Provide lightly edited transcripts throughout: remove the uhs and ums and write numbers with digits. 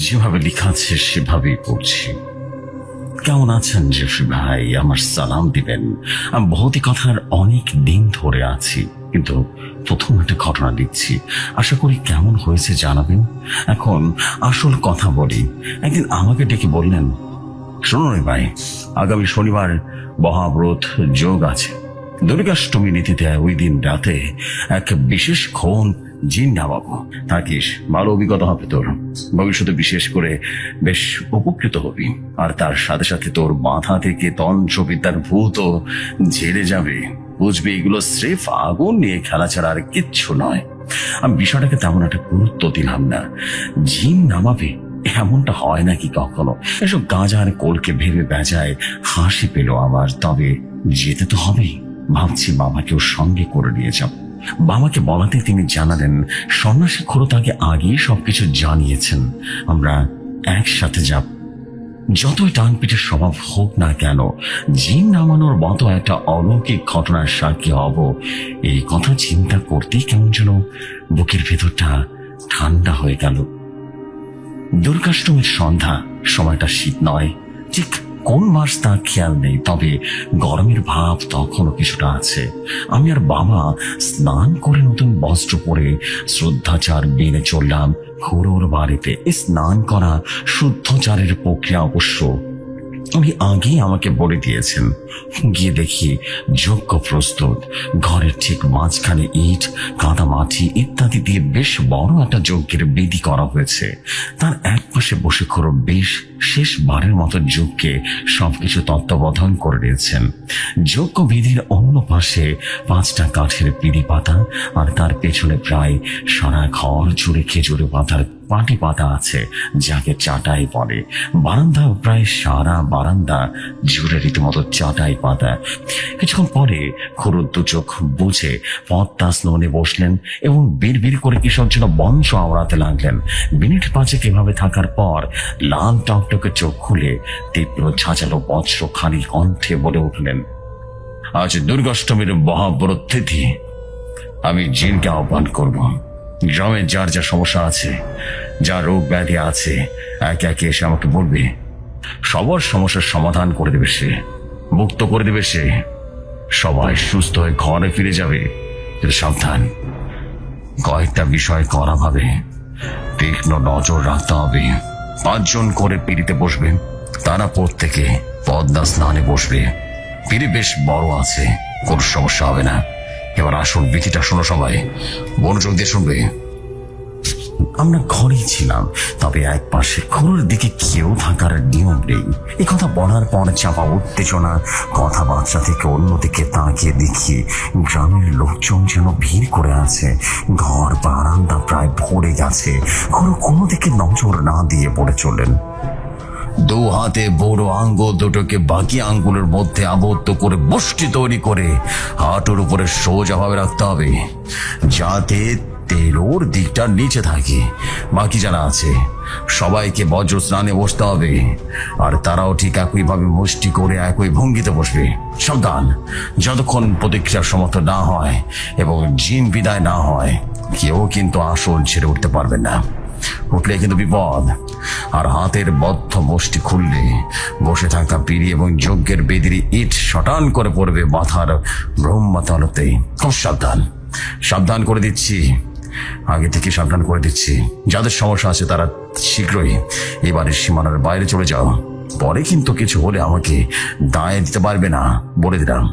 যেভাবে লেখা আছে সেভাবেই পড়ছি। কেমন আছেন জেফরি ভাই? আমার সালাম দিবেন। আমি ভৌতিকতার অনেক দিন ধরে আছি, কিন্তু প্রথম একটা ঘটনা দিচ্ছি, আশা করি কেমন হয়েছে জানাবেন। এখন আসল কথা বলি। একদিন আমাকে ডেকে বললেন, শুনুন ভাই, আগামী শনিবার মহাব্রত যোগ আছে। দুর্গাষ্টমী নীতিতে ওই দিন রাতে এক বিশেষ ক্ষণ জিন নামাবো। থাকিস, ভালো অভিজ্ঞতা হবে তোর। ভবিষ্যতে বিশেষ করে বেশ উপকৃত হবি। আর তার সাথে সাথে তোর মাথা থেকে তন্ত্রবিদ্যার ভূতও ঝেড়ে যাবে। বুঝবি, এগুলো স্রেফ আগুন নিয়ে খেলা ছাড়া আর কিচ্ছু নয়। আমি বিষয়টাকে তেমন একটা গুরুত্ব দিলাম না। জিন নামাবে এমনটা হয় নাকি কখনো? এসব গাঁজার কোলকে ভেবে বেজায় হাসি পেল আমার। তবে যেতে তো হবেই। ভাবছি বাবাকেও সঙ্গে করে নিয়ে যাব। বাবাকে বলাতে তিনি জানালেন, সন্ন্যাসী খুড়ো তাকে আগেই সবকিছু জানিয়েছেন, আমরা একসাথে যাব। যতই টান পিঠের স্বভাব হোক না কেন, জিন নামানোর মতো একটা অলৌকিক ঘটনার সাক্ষী হব, এই কথা চিন্তা করতেই কেমন যেন বুকের ভেতরটা ঠান্ডা হয়ে গেল। দুর্গাষ্টমীর সন্ধ্যা, সময়টা শীত নয়, ঠিক কোন মাস তা খেয়াল নেই, তবে গরমের ভাব তখনও কিছুটা আছে। আমি আর বাবা স্নান করে নতুন বস্ত্র পরে শ্রদ্ধাচার মেনে চললাম খুড়োর বাড়িতে। স্নান করা শুদ্ধচারের প্রক্রিয়া অবশ্য উনি আগেই আমাকে বলে দিয়েছেন। গিয়ে দেখি যজ্ঞ প্রস্তুত। ঘরের ঠিক মাঝখানে ইট, কাদা মাটি ইত্যাদি দিয়ে বেশ বড় একটা যজ্ঞের বেদি করা হয়েছে। তার এক পাশে বসে খুড়ো বেশ শেষবারের মতো যজ্ঞে সবকিছু তত্ত্বাবধান করে দিয়েছেন। যজ্ঞ বেদির অন্য পাশে 5টা কাঠের পিঁড়ি পাতা, আর তার পেছনে প্রায় সারা ঘর জুড়ে খেজুরে পাতার পাটি পাতা আছে, যাকে চাটাই বলে। বারান্দা, প্রায় সারা বারান্দা জুড়ে রীতিমতো চাটাই পাতা। কিছুক্ষণ পরে খুড়ো দু চোখ বুঝে পদ্মা স্নোনে বসলেন এবং বিড় করে কিসব যেন বংশ আওড়াতে লাগলেন। মিনিট 5 এভাবে থাকার পর লাল টকটকে চোখ খুলে তীব্র ঝাঁঝালো বজ্র খালি কণ্ঠে বলে উঠলেন, আজ দুর্গাষ্টমীর মহাব্রত তিথি। আমি জিনকে আহ্বান করব। গ্রামে যার যা সমস্যা আছে, যা রোগ ব্যাধি আছে, একে একে এসে আমাকে বলবে। সবার সমস্যার সমাধান করে দেবে সে, মুক্ত করে দেবে সে। সবাই সুস্থ হয়ে ঘরে ফিরে যাবে। কিন্তু সাবধান, কয়েকটা বিষয় করা ভাবে তীক্ষ্ণ নজর রাখতে হবে। 5 জন করে পিড়িতে বসবে। তারা প্রত্যেকে পদ্মা স্নানে বসবে। পিড়ি বেশ বড় আছে, কোন সমস্যা হবে না। এবার আসল বিধিটা শোনো সবাই, মনোযোগ দিয়ে শুনবে। আমরা ঘরেই ছিলাম, তবে এক পাশে খুড়োর দিকে কেউ থাকার নিয়ম নেই। এ কথা বলার পর চাপা উত্তেজনা কথাবার্তা থেকে অন্যদিকে তাকিয়ে দেখি গ্রামের লোকজন যেন ভিড় করে আছে। ঘর বারান্দা প্রায় ভরে গেছে। খুড়ো কোনো দিকে নজর না দিয়ে পড়ে চললেন। 2 হাতে বড় আঙ্গুল দুটোকে বাকি আঙ্গুলের মধ্যে আবদ্ধ করে মুষ্টি তৈরি করে হাঁটুর উপরে সোজাভাবে রাখতে হবে, যাতে তেলোর দিকটা নিচে থাকে। বাকি যারা আছে সবাইকে বজ্র স্নানে বসতে হবে, আর তারাও ঠিক একইভাবে মুষ্টি করে একই ভঙ্গিতে বসবে। সাবধান, যতক্ষণ প্রতিক্রিয়ার সমর্থ না হয় এবং জিন বিদায় না হয়, কেউ কিন্তু আসল ছেড়ে উঠতে পারবে না। উঠলে কিন্তু বিপদ। আর হাতের বদ্ধ মুষ্টি খুললে বসে থাকা পিড়ি এবং যজ্ঞের বেদির ইট শটান করে পড়বে মাথার ব্রহ্মতলতে। খুব সাবধান করে দিচ্ছি, আগে থেকে সাবধান করে দিচ্ছি। যাদের সমস্যা আছে তারা শীঘ্রই এবারের সীমানার বাইরে চলে যাও। পরে কিন্তু কিছু হলে আমাকে দায় দিতে পারবে না, বলে দিলাম।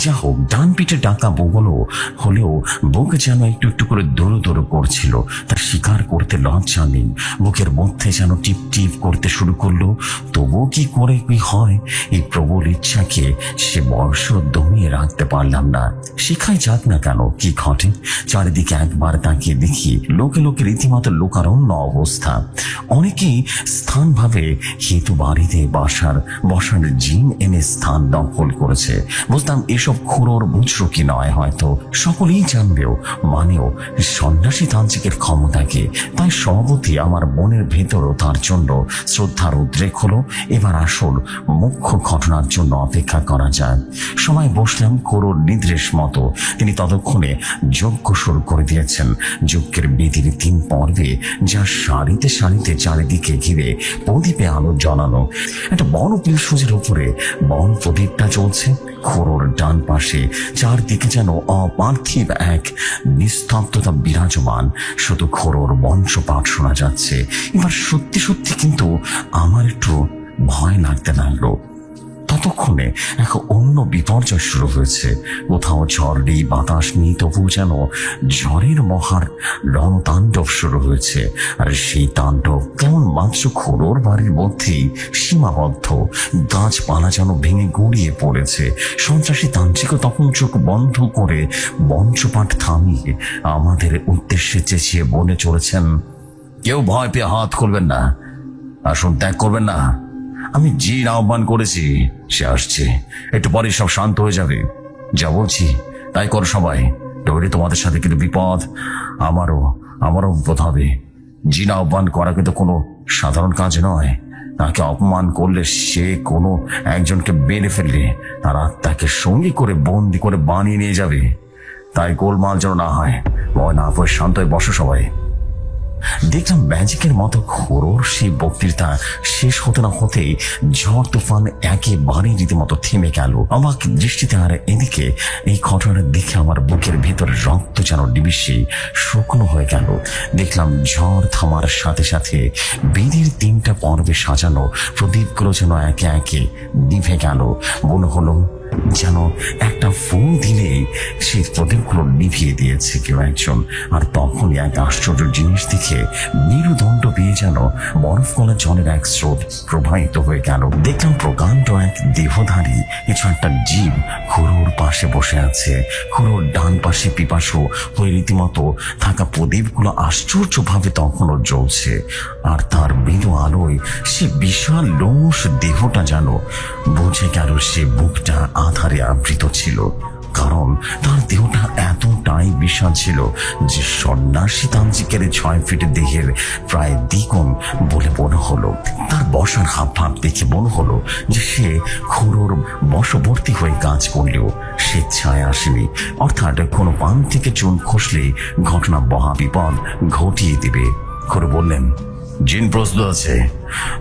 যা হোক, ডান পিঠে ডাকা বগলও হলেও বুক যেন একটু একটু করে দৌড়ো করছিল। তার স্বীকার করতে লজ্জা নেই। বুকের মধ্যে যেন টিপ টিপ করতে শুরু করলো। তবুও কি করে কি হয়, এই প্রবল ইচ্ছাকে সে বর্ষ দমিয়ে রাখতে পারলাম না। শিখাই যাক না কেন কি ঘটে। চারিদিকে একবার তাকিয়ে দেখি লোকে রীতিমতো লোকারণ্য অবস্থা। অনেকেই স্থানভাবে হেতু বাড়িতে বসার জিন এনে স্থান দখল করেছে। বুঝতাম এসব খুড়োর বুঝরো কি নয়, হয়তো সকলেই জানবেও মানেও সন্ন্যাসী তান্ত্রিকের ক্ষমতাকে। তাই স্বভাবতই আমার মনের ভেতরও তার জন্য শ্রদ্ধার উদ্রেক হলো। এবার আসল মুখ্য ঘটনার জন্য অপেক্ষা করা যায়। সময় বসলাম খুড়োর নির্দেশ মতো। তিনি ততক্ষণে যজ্ঞ শুরু করে দিয়েছেন। যজ্ঞের বিধির 3 পর্বে যা সারিতে সারিতে চারিদিকে ঘিরে প্রদীপে আলো জ্বালানো। একটা বড় পিলসুজের উপরে বন প্রদীপটা চলছে। খুড়োর ডান পাশে চারদিকে যেন অপার্থিব এক নিস্তব্ধতা বিরাজমান। শুধু খুড়োর বংশপাঠ শোনা যাচ্ছে। এবার সত্যি সত্যি কিন্তু আমার একটু ভয় লাগতে লাগলো। ততক্ষণে এক অন্য বিপর্যয় শুরু হয়েছে। কোথাও ঝড় নেই, বাতাস নেই, তবু যেন ঝড়ের মহার রণতাণ্ডব শুরু হয়েছে। আর সেই তাণ্ডব কেমন মাত্র খুড়োর বাড়ির মধ্যেই সীমাবদ্ধ। গাছপালা যেন ভেঙে গড়িয়ে পড়েছে। সন্ত্রাসী তান্ত্রিকও তখন চোখ বন্ধ করে মঞ্চপাঠ থামিয়ে আমাদের উদ্দেশ্যে চেঁচিয়ে বলে চলেছেন, কেউ ভয় পেয়ে হাত খুলবেন না, আসন ত্যাগ করবেন না। আমি জিন আহ্বান করেছি, সে আসছে, একটু পরে সব শান্ত হয়ে যাবে। যা বলছি তাই করো সবাই, নইলে তোমাদের সাথে কিন্তু বিপদ, আমারও বিপদ হবে। জিন আহ্বান করা কিন্তু কোনো সাধারণ কাজ নয়। তাকে অপমান করলে, সে কোনো একজনকে বেড়ে ফেললে তার আত্মাকে সঙ্গী করে বন্দি করে বানিয়ে নিয়ে যাবে। তাই গোলমাল যেন না হয়, ভয় না পড়ে শান্ত হয়ে বসো সবাই। দেখলাম ম্যাজিকের মতো খুড়োর সেই বক্তৃতা শেষ হতে না হতেই ঝড় তুফান একেবারে রীতিমতো থেমে গেল। আমার দৃষ্টিতে আর এদিকে এই ঘটনার দিকে আমার বুকের ভেতরে রক্ত যেন নিমিশে শুকনো হয়ে গেল। দেখলাম ঝড় থামার সাথে সাথে বেদির 3টা পর্বে সাজানো প্রদীপগুলো যেন একে একে নিভে গেল। মনে হলো যেন একটা ফোন দিলেই সেই প্রদীপগুলো নিভিয়ে দিয়েছে কেউ একজন। আর তখনই এক আশ্চর্য জিনিস দেখে মেরুদণ্ড পেয়ে যেন বরফ গলা জলের এক স্রোত প্রবাহিত হয়ে গেল। দেখলাম প্রকাণ্ড এক দেহধারী কিছু একটা জীব খুড়োর পাশে বসে আছে। খুড়োর ডান পাশে পিপাসু হয়ে রীতিমতো থাকা প্রদীপগুলো আশ্চর্যভাবে তখনও জ্বলছে। আর তার মৃদু আলোয় সে বিশাল লোমশ দেহটা যেন বুঝে গেল সে বুকটা আধারে আবৃত ছিল। কারণ তার দেহটা এতটাই বিশাল ছিল যে সন্ন্যাসী তান্ত্রিকের 6 ফিট দেহের প্রায় দ্বিগুণ বলে মনে হলো। তার বসার হাবভাব দেখে মনে হলো যে সে খুড়োর বশবর্তী হয়ে কাজ করলেও স্বেচ্ছায় আসেনি। অর্থাৎ কোনো পান থেকে চুন খসলে ঘটনা মহা বিপদ ঘটিয়ে দিবে। খুড়ো বললেন, জিন প্রস্তুত আছে,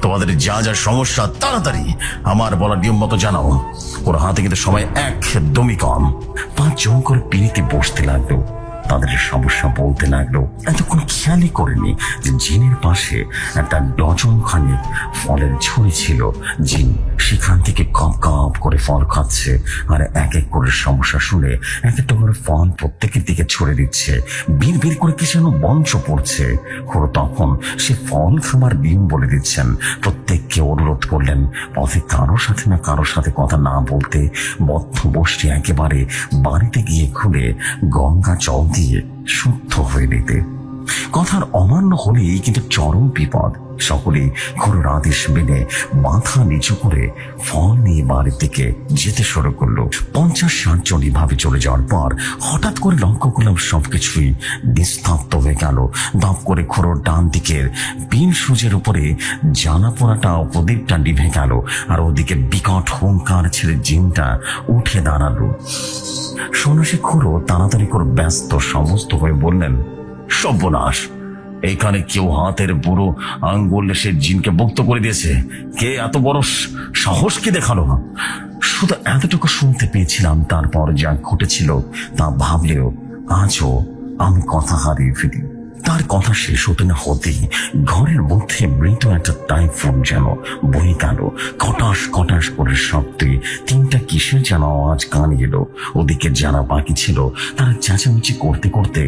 তোমাদের যা যা সমস্যা তাড়াতাড়ি আমার বলা নিয়ম মতো জানাও। ওর হাতে কিন্তু সময় একদমই কম। 5 জন করে পিড়িতে বসতে লাগলো, তাদের সমস্যা বলতে লাগলো। এতক্ষণ খেয়ালই করেনি যে জিনের পাশে একটা ডজন খানিক ফলের ঝুড়ি ছিল। জিন সেখান থেকে কপ কপ করে ফল খাচ্ছে আর এক এক করে সমস্যা শুনে এক একটা করে ফল প্রত্যেকের দিকে ছড়ে দিচ্ছে। বীর বীর করে কি যেন মঞ্চ পড়ছে। খুড়ো তখন সে ফল খাবার নিয়ম বলে দিচ্ছেন। প্রত্যেককে অনুরোধ করলেন পথে কারোর সাথে না কারোর সাথে কথা না বলতে, বদ্ধ বসটি একেবারে বাড়িতে গিয়ে খুলে গঙ্গা জল দিয়ে শুদ্ধ হয়ে নিতে। কথার অমান্য হলেই কিন্তু চরম বিপদ। সকলেই খুড়োর আদেশ মেনে মাথা নিচু করে ফল নিয়ে বাড়ির দিকে যেতে শুরু করলো। 50-60 জন এভাবে চলে যাওয়ার পর হঠাৎ করে লক্ষ্য করলাম সবকিছুই নিস্তব্ধ হয়ে গেল। দপ করে খুড়োর ডান দিকের পিন সুজের উপরে জ্বালা পোড়াটা প্রদীপটা নিভে গেল। আর ওদিকে বিকট হুঙ্কার ছেড়ে জিনটা উঠে দাঁড়ালো। সন্ন্যাসী খুড়ো তাড়াতাড়ি করে ব্যস্ত সমস্ত হয়ে বললেন, সর্বনাশ, এখানে কেউ হাতের বুড়ো আঙ্গুল সে জিনকে মুক্ত করে দিয়েছে। কে এত বড় সাহস কি দেখালো? শুধু এতটুকু শুনতে পেয়েছিলাম। তারপর যা ঘটেছিল তা ভাবলেও আজও আমি কথা হারিয়ে ফেলি। তার কথা শেষ হতে না হতেই ঘরের মধ্যে মৃত একটা টাইফুন যেন বয়ে গেল। কটাস কটাস করে শব্দে 3টা কিসের যেন আওয়াজ কানে এলো। ওদিকে যারা বাকি ছিল তারা চেঁচামেচি করতে করতে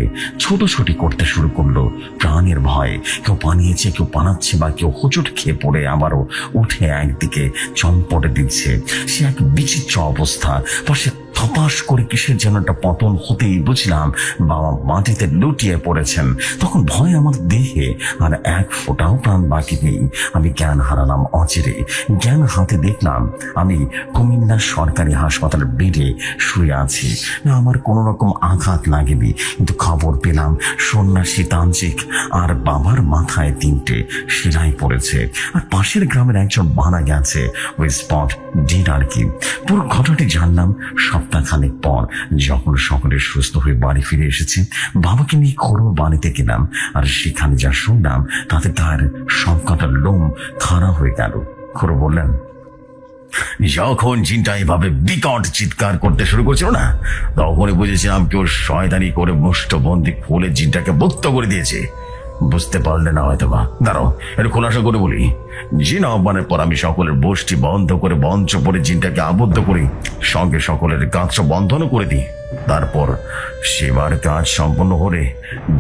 ছোটাছুটি করতে শুরু করলো। প্রাণের ভয়ে কেউ পানিয়েছে, কেউ পানাচ্ছে, বা কেউ হোঁচট খেয়ে পড়ে আবারও উঠে একদিকে চম্পটে দিচ্ছে। সে এক বিচিত্র অবস্থা। পাশে থপাস করে কিসের যেন একটা পতন হতেই বুঝলাম বাবা মাটিতে লুটিয়ে পড়েছেন। তখন ভয় আমার দেহে আর এক ফোঁটাও প্রাণ বাকি নেই। আমি জ্ঞান হারালাম অচিরে। জ্ঞান হাতে দেখলাম আমি কুমিল্লা সরকারি হাসপাতালের বেডে শুয়ে আছি। না আমার কোনো রকম আঘাত লাগেনি, কিন্তু খবর পেলাম সন্ন্যাসী তান্ত্রিক আর বাবার মাথায় 3টে সেলাই পড়েছে, আর পাশের গ্রামের একজন মারা গেছে ওই স্পট ডেড আর কি। পুরো ঘটনাটি জানলাম সপ্তাহখানেক পর, যখন সকলে সুস্থ হয়ে বাড়ি ফিরে এসেছে। বাবাকে নিয়ে খোরো বাড়িতে গেলাম, আর সেখানে যা শুনলাম তাতে তার সবকটা লোম খাড়া হয়ে গেল। খোরো বললেন, যখন জিনটা এভাবে বিকট চিৎকার করতে শুরু করছিল না, তখনই বুঝেছিলাম কেউ শয়তানি করে মুষ্টবন্দি খুলে জিনটাকে মুক্ত করে দিয়েছে। বুঝতে পারলে না হয়তো বা, দাঁড়াও একটু খোলাসা করে বলি। জিন আহ্বানের পর আমি সকলের বসটি বন্ধ করে মঞ্চ পরে জিনটাকে আবদ্ধ করি, সঙ্গে সকলের কাজ বন্ধনও করে দিই। তারপর সেবার কাজ সম্পন্ন করে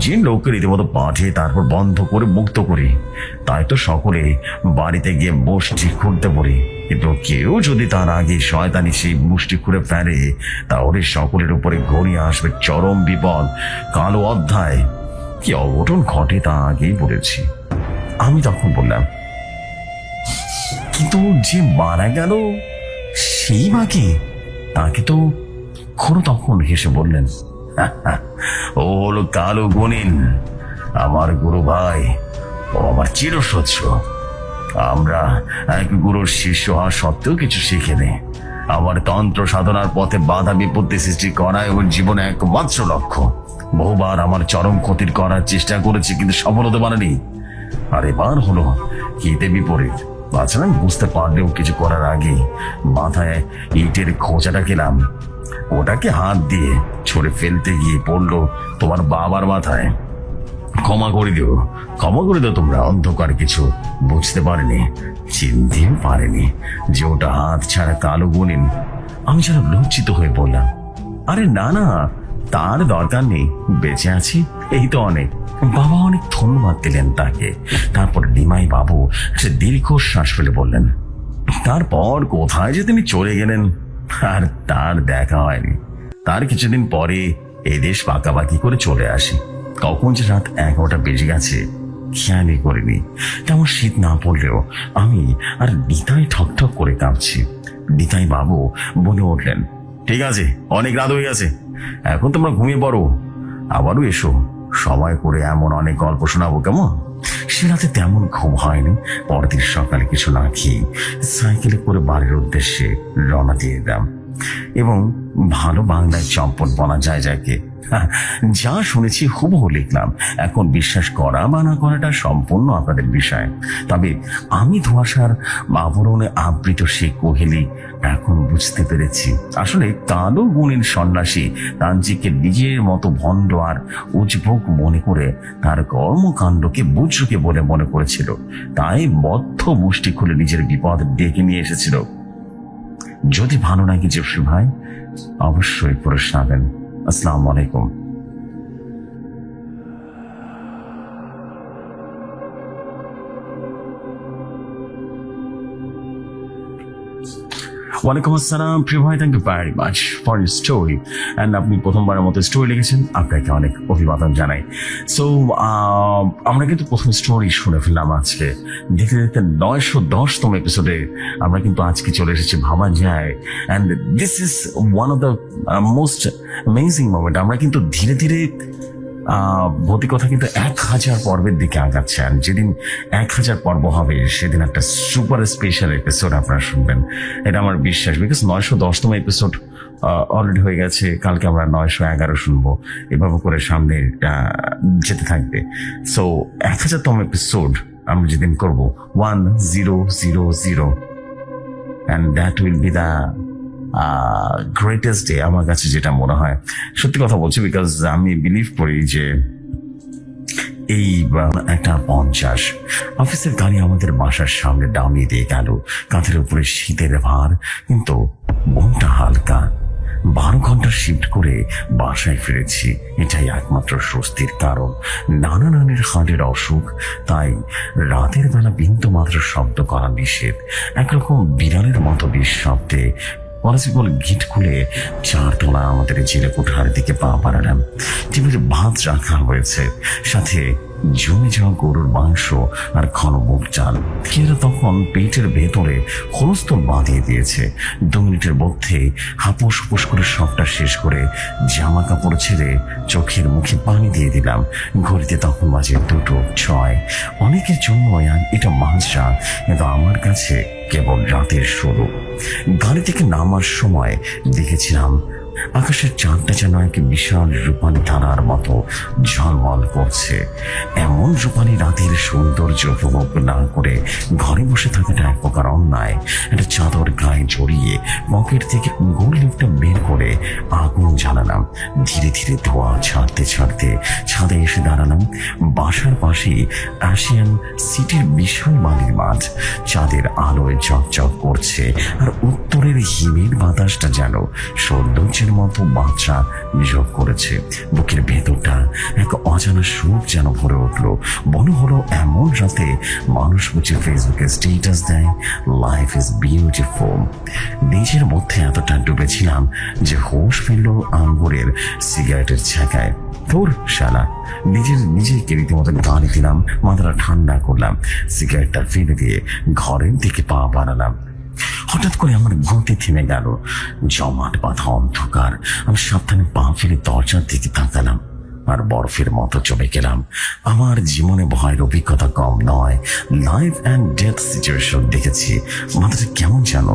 জিন লোককে রীতিমতো পাঠিয়ে তারপর বন্ধ করে মুক্ত করি। তাই তো সকলে বাড়িতে গিয়ে বসটি খুঁড়তে পড়ি, কিন্তু কেউ যদি তার আগে শয়তানি সেই মুষ্টি খুঁড়ে ফেলে, তাহলে সকলের উপরে গড়িয়ে আসবে চরম বিপদ, কালো অধ্যায়। কি অঘটন ঘটে তা আগেই বলেছি। আমি তখন বললাম, কিন্তু যে মারা গেল সেই বাকি, তাকে তো। খোরো তখন হেসে বললেন, ও হলো কালো গুণিন, আমার গুরু ভাই, ও আমার চিরশত্র। আমরা এক গুরুর শিষ্য হওয়া সত্ত্বেও কিছু শিখেনি। আমার তন্ত্র সাধনার পথে বাধা বিপত্তি সৃষ্টি করাই ওর জীবনে একমাত্র লক্ষ্য। বহুবার আমার চরম ক্ষতির করার চেষ্টা করেছি, কিন্তু সফল হতে পারেনি। আর এবার হলো হিতে বিপরীত। তাছাড়া বুঝতে পারলেও কিছু করার আগে মাথায় ইটের খোঁচাটা খেলাম, ওটাকে হাত দিয়ে ছড়ে ফেলতে গিয়ে পড়লো তোমার বাবার মাথায়। ক্ষমা করে দিও, ক্ষমা করে দিও তোমরা। অন্ধকার কিছু বুঝতে পারেনি, চিনতেও পারেনি যে ওটা হাত ছাড়া কালো গুণিন। আমি যেন লজ্জিত হয়ে বললাম, আরে না না, তার দরকার নেই, বেঁচে আছি এই তো অনেক। বাবা অনেক ধন্যবাদ দিলেন তাকে। তারপর নিমাই বাবু সে দীর্ঘশ্বাস ফেলে বললেন, তারপর কোথায় যে তিনি চলে গেলেন আর তার দেখা হয়নি। তার কিছুদিন পরে এই দেশ পাকাপাকি করে চলে আসি। কখন যে রাত 11টা বেজে গেছে খেয়ালই করিনি। তেমন শীত না পড়লেও আমি আর নিতাই ঠকঠক করে কাঁপছি। নিতাই বাবু বলে উঠলেন, ঠিক আছে, অনেক রাত হয়ে গেছে, এখন তোমরা ঘুমিয়ে পড়ো, আবারও এসো, সময় করে এমন অনেক গল্প শোনাবো, কেমন? সে রাতে তেমন ঘুম হয়নি। পরদিন সকালে কিছু না খেয়ে সাইকেলে করে বাড়ির উদ্দেশ্যে রওনা দিয়ে দিলাম। এবং ভালো বাংলায় চম্পট বলা যায় যাকে, যা শুনেছি হুবহু লিখলাম। এখন বিশ্বাস করা বা না করাটা সম্পূর্ণ আপনাদের বিষয়। তবে আমি ধোঁয়াশার আবরণে আবৃত সেই কোহেলি এখন বুঝতে পেরেছি, আসলে কালো গুণের সন্ন্যাসী তান্ত্রিককে নিজের মতো ভণ্ড আর উজবুক মনে করে তার কর্মকাণ্ডকে বুঝুকে বলে মনে করেছিল। তাই বদ্ধ মুষ্টি খুলে নিজের বিপদ ডেকে নিয়ে এসেছিল। যদি ভালো লাগে জেফরি ভাই, অবশ্যই পড়ে শোনাবেন। আসসালামু আলাইকুম। ওয়ালাইকুম আসসালাম প্রিয় ভাই, thank you very much for your story. And আপনি প্রথমবারের মতো স্টোরি লিখেছেন, আপনাকে অনেক অভিবাদন জানাই। সো আমরা কিন্তু প্রথম স্টোরি শুনে ফেললাম আজকে। দেখতে দেখতে 910তম এপিসোডে আমরা কিন্তু আজকে চলে এসেছি ভাবা যায়। And this is one of the most amazing moment. আমরা কিন্তু ধীরে ধীরে ভৌতিক কথা কিন্তু 1000 পর্বের দিকে আগাচ্ছে। আর যেদিন 1000 পর্ব হবে সেদিন একটা সুপার স্পেশাল এপিসোড আপনারা শুনবেন, এটা আমার বিশ্বাস। বিকজ 910তম এপিসোড অলরেডি হয়ে গেছে, কালকে আমরা 911 শুনবো, এভাবে করে সামনে যেতে থাকবে। সো 1000তম এপিসোড আমরা যেদিন করবো 1000, and that will be the greatest day আমার কাছে যেটা মনে হয়। সত্যি কথা বলছি, বিকজ আমি বিলিভ করি যে এই একটা 50 অফিসের গাড়ি আমাদের বাসার সামনে ডামিয়ে দিয়ে গেল, কাঁধের উপরে শীতের ভার, কিন্তু মনটা হালকা। 12 ঘন্টা শিফট করে বাসায় ফিরেছি, এটাই একমাত্র স্বস্তির কারণ। নানা নানির হার্টের অসুখ, তাই রাতের বেলা বিন্দু মাত্র শব্দ করা নিষেধ। একরকম বিড়ালের মতো নিঃশব্দে পসিবল গেট খুলে 4 তলা আমাদের জেলে কোঠার দিকে পা বাড়ালাম। টেবিলে ভাত রাখা হয়েছে, সাথে জমে যাওয়া গরুর মাংস আর ঘন মুগ চাল। এরা তখন পেটের ভেতরে হলস্তল বাঁধিয়ে দিয়েছে। 2 মিনিটের মধ্যে হাপুস হুপুস করে সবটা শেষ করে জামা কাপড় ছেড়ে চোখের মুখে পানি দিয়ে দিলাম। ঘড়িতে তখন বাজে 2:06। অনেকের জন্য এটা মাঝরাত, কিন্তু আমার কাছে কেবল রাতের শুরু। গাড়ি থেকে নামার সময় দেখেছিলাম আকাশের চাঁদটা যেন এক বিশাল রূপালী তারার মতো ঝলমল করছে। এমন রূপালী রাতের সৌন্দর্য উপভোগ না করে ঘরে বসে থাকাটা এক প্রকার অন্যায়। একটা চাদর গায়ে জড়িয়ে পকেট থেকে গোল লিফটটা বের করে আগুন জ্বালালাম। ধীরে ধীরে ধোঁয়া ছাড়তে ছাড়তে ছাদে এসে দাঁড়ালাম। বাসার পাশে আশিয়ান সিটির বিশাল বালির মাঠ চাঁদের আলোয় চকচক করছে, আর উত্তরের হিমের বাতাসটা যেন সৌন্দর্যের মতো বাচ্চা যোগ করেছে। বুকের ভেতরটা এক অজানা সুখ যেন ভরে উঠলো। মনে হলো এমন রাতে মানুষ বুঝে ফেসবুকে স্টেটাস দেয়, লাইফ ইজ বিউটিফুল। নিজের মধ্যে এতটা ডুবেছিলাম যে হোশ ফেললো আঙ্গুরের সিগারেটের ছ্যাঁকায়। তোর শালা, নিজেকে রীতিমতো গালি দিলাম, মাথাটা ঠান্ডা করলাম, সিগারেটটা ফেলে দিয়ে ঘরের দিকে পা বাড়ালাম। হঠাৎ করে আমার গতি থেমে গেল। জমাট বাঁধা অন্ধকার। আমি সাবধানে পা ফেলে দরজার দিকে তাকালাম আর বরফের মতো জমে গেলাম। আমার জীবনে ভয়ের অভিজ্ঞতা কম নয়। লাইফ অ্যান্ড ডেথ সিচুয়েশন দেখেছি। মাথাটা কেমন যেন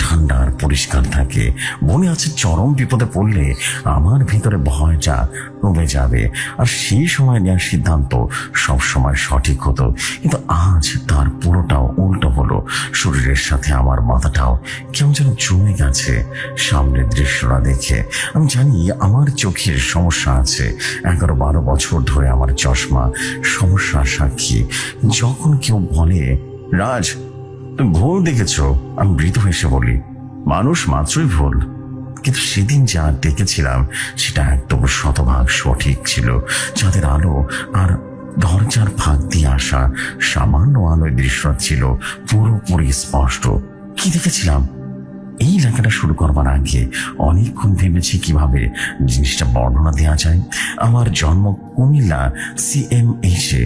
ঠান্ডা আর পরিষ্কার থাকে। মনে আছে চরম বিপদে পড়লে আমার ভিতরে ভয়টা কমে যাবে, আর সেই সময় নেওয়ার সিদ্ধান্ত সবসময় সঠিক হতো। কিন্তু আজ তার পুরোটাও উল্টো হলো। শরীরের সাথে আমার মাথাটাও কেমন যেন জমে গেছে সামনের দৃশ্যটা দেখে। আমি জানি আমার চোখের সমস্যা আছে। 11-12 বছর ধরে আমার চশমা সমস্যার সাক্ষী। যখন কেউ বলে, রাজ তুমি ভুল দেখেছ, আমি মৃদু হেসে বলি, মানুষ মাত্রই ভুল। কিন্তু সেদিন যা দেখেছিলাম সেটা একদম শতভাগ সঠিক ছিল। চাঁদের আলো আর দরজার ফাঁক দিয়ে আসা সামান্য আলোয় দৃশ্য ছিল পুরোপুরি স্পষ্ট। কি দেখেছিলাম? এই লেখাটা শুরু করবার আগে অনেকক্ষণ ভেবেছি কিভাবে জিনিসটা বর্ণনা দেওয়া যায়। আমার জন্ম কুমিল্লা CMH-এ।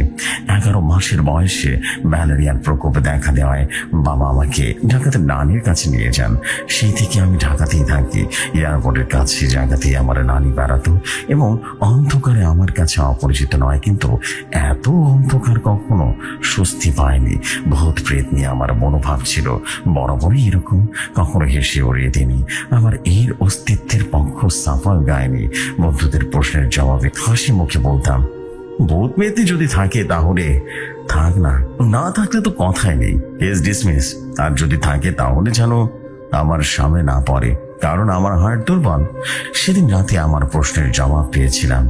11 মাসের বয়সে ম্যালেরিয়ার প্রকোপে দেখা দেওয়ায় বাবা আমাকে ঢাকাতে নানির কাছে নিয়ে যান। সেই থেকে আমি ঢাকাতেই থাকি। এয়ারপোর্টের কাছে জায়গাতেই আমার নানি বেড়াতো, এবং অন্ধকারে আমার কাছে অপরিচিত নয়, কিন্তু এত অন্ধকার কখনো স্বস্তি পায়নি। ভূত প্রেত নিয়ে আমার মনোভাব ছিল বরাবরই এরকম। কখনো হেসে উড়িয়ে দিনি, আবার এর অস্তিত্বের পক্ষ সাফাল গায়নি। বন্ধুদের প্রশ্নের জবাবে হাসি মুখে বলতাম, ভূত মেয়েতে যদি থাকে তাহলে থাক না, না থাকলে তো কথাই নেই, কেস ডিসমিস। আর যদি থাকে তাহলে যেন আমার সামনে না পড়ে, কারণ আমার হার্ট দুর্বল। সেদিন রাতে আমার প্রশ্নের জবাব পেয়েছিলাম।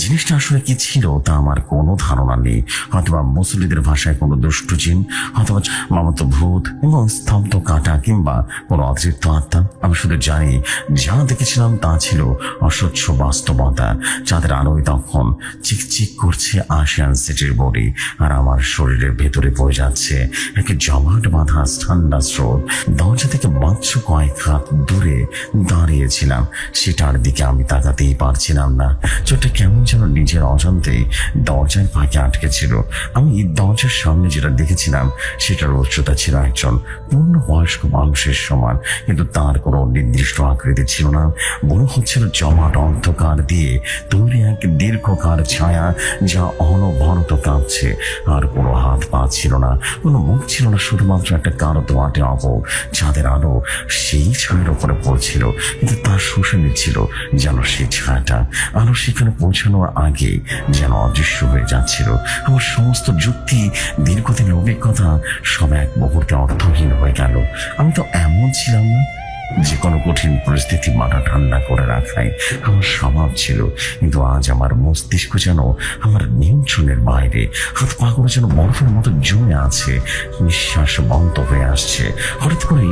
জিনিসটা আসলে কি ছিল তা আমার কোনো ধারণা নেই। হয়তোবা মুসলিদের ভাষায় কোনো দুষ্ট জিন, হয়তোবা মামাতো ভূত এবং স্তব্ধ কাটা, কিংবা কোনো অতৃপ্ত আত্মা। আমি শুধু জানি যা দেখেছিলাম তা ছিল অস্বচ্ছ বাস্তবতা। চাঁদের আলোয় তখন চিকচিক করছে আশিয়ান সিটির বডি, আর আমার শরীরের ভেতরে বয়ে যাচ্ছে এক জমাট বাঁধা ঠান্ডা স্রোত। দরজা থেকে মাত্র কয়েক হাত দূরে দাঁড়িয়েছিলাম। সেটার দিকে আমি তাকাতেই পারছিলাম না। চোখটা কেমন যেন নিজের অজান্তেই দরজার ফাঁকে আটকে ছিল। আমি দরজার সামনে যেটা দেখেছিলাম সেটার উচ্চতা ছিল একজন পূর্ণবয়স্ক মানুষের সমান, কিন্তু তার কোনো নির্দিষ্ট আকৃতি ছিল না। মনে হচ্ছিল জমাট অন্ধকার দিয়ে তৈরি এক দীর্ঘকার ছায়া যা অনবরত কাঁপছে। আর কোনো হাত পা ছিল না, কোনো মুখ ছিল না, শুধুমাত্র একটা কালো দোয়াটে অবক। চাঁদের আলো সেই ছায়ার উপরে পড়ছিল, কিন্তু তা শুষে নিচ্ছিল যেন সেই ছায়াটা। আলো সেখানে পৌঁছানোর আগে যেন অদৃশ্য হয়ে যাচ্ছিল। আমার সমস্ত যুক্তি, দীর্ঘদিনের অভিজ্ঞতা সব এক মুহূর্তে অর্থহীন হয়ে গেল। আমি তো এমন ছিলাম না, যে কোনো কঠিন পরিস্থিতি মাথা ঠান্ডা করে রাখাই আমার স্বভাব ছিল, কিন্তু আজ আমার মস্তিষ্ক যেন আমার নিয়ন্ত্রণের বাইরে। হাত পাগুলো যেন বরফের মতো জমে আছে, নিঃশ্বাস বন্ধ হয়ে আসছে। হঠাৎ করে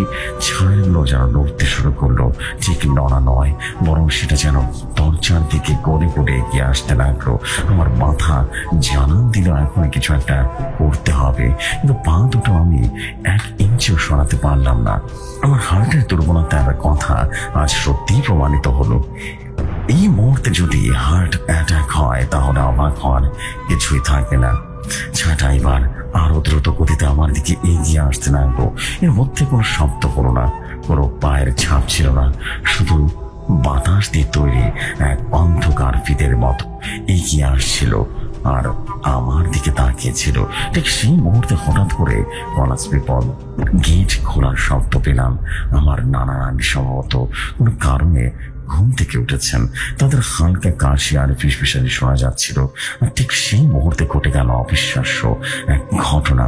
ছায়াগুলো যেন নড়তে শুরু করলো, ঠিক নড়া নয় বরং সেটা যেন দরজার দিকে গড়ে গড়ে এগিয়ে আসতে লাগলো। আমার মাথা জানান দিল এখন কিছু একটা করতে হবে, কিন্তু পা দুটো আমি 1 ইঞ্চিও সরাতে পারলাম না। আমার হার্টের দুর্বলতার কথা আজ সত্যিই প্রমাণিত হলো। এই মুহূর্তে যদি হার্ট অ্যাটাক হয় তাহলে অবাক হওয়ার কিছুই থাকবে না। ছাটা এবার আরো দ্রুত গতিতে আমার দিকে এগিয়ে আসতে লাগলো। এর মধ্যে কোনো শব্দ হলো না, কোনো পায়ের ছাপ ছিল না, শুধু বাতাস দিয়ে তৈরি এক অন্ধকার ফিতের মতো এগিয়ে আসছিল আর আমার দিকে তাকিয়েছিল। ঠিক সেই মুহূর্তে হঠাৎ করে কলাস পিপল গেট খোলার শব্দ পেলাম। আমার নানা নানি সম্ভবত কোনো কারণে ঘুম থেকে উঠেছেন, তাদের হালকা কাশি আর ফিসফিসানি শোনা যাচ্ছিল। আর ঠিক সেই মুহূর্তে ঘটে গেল অবিশ্বাস্য এক ঘটনা।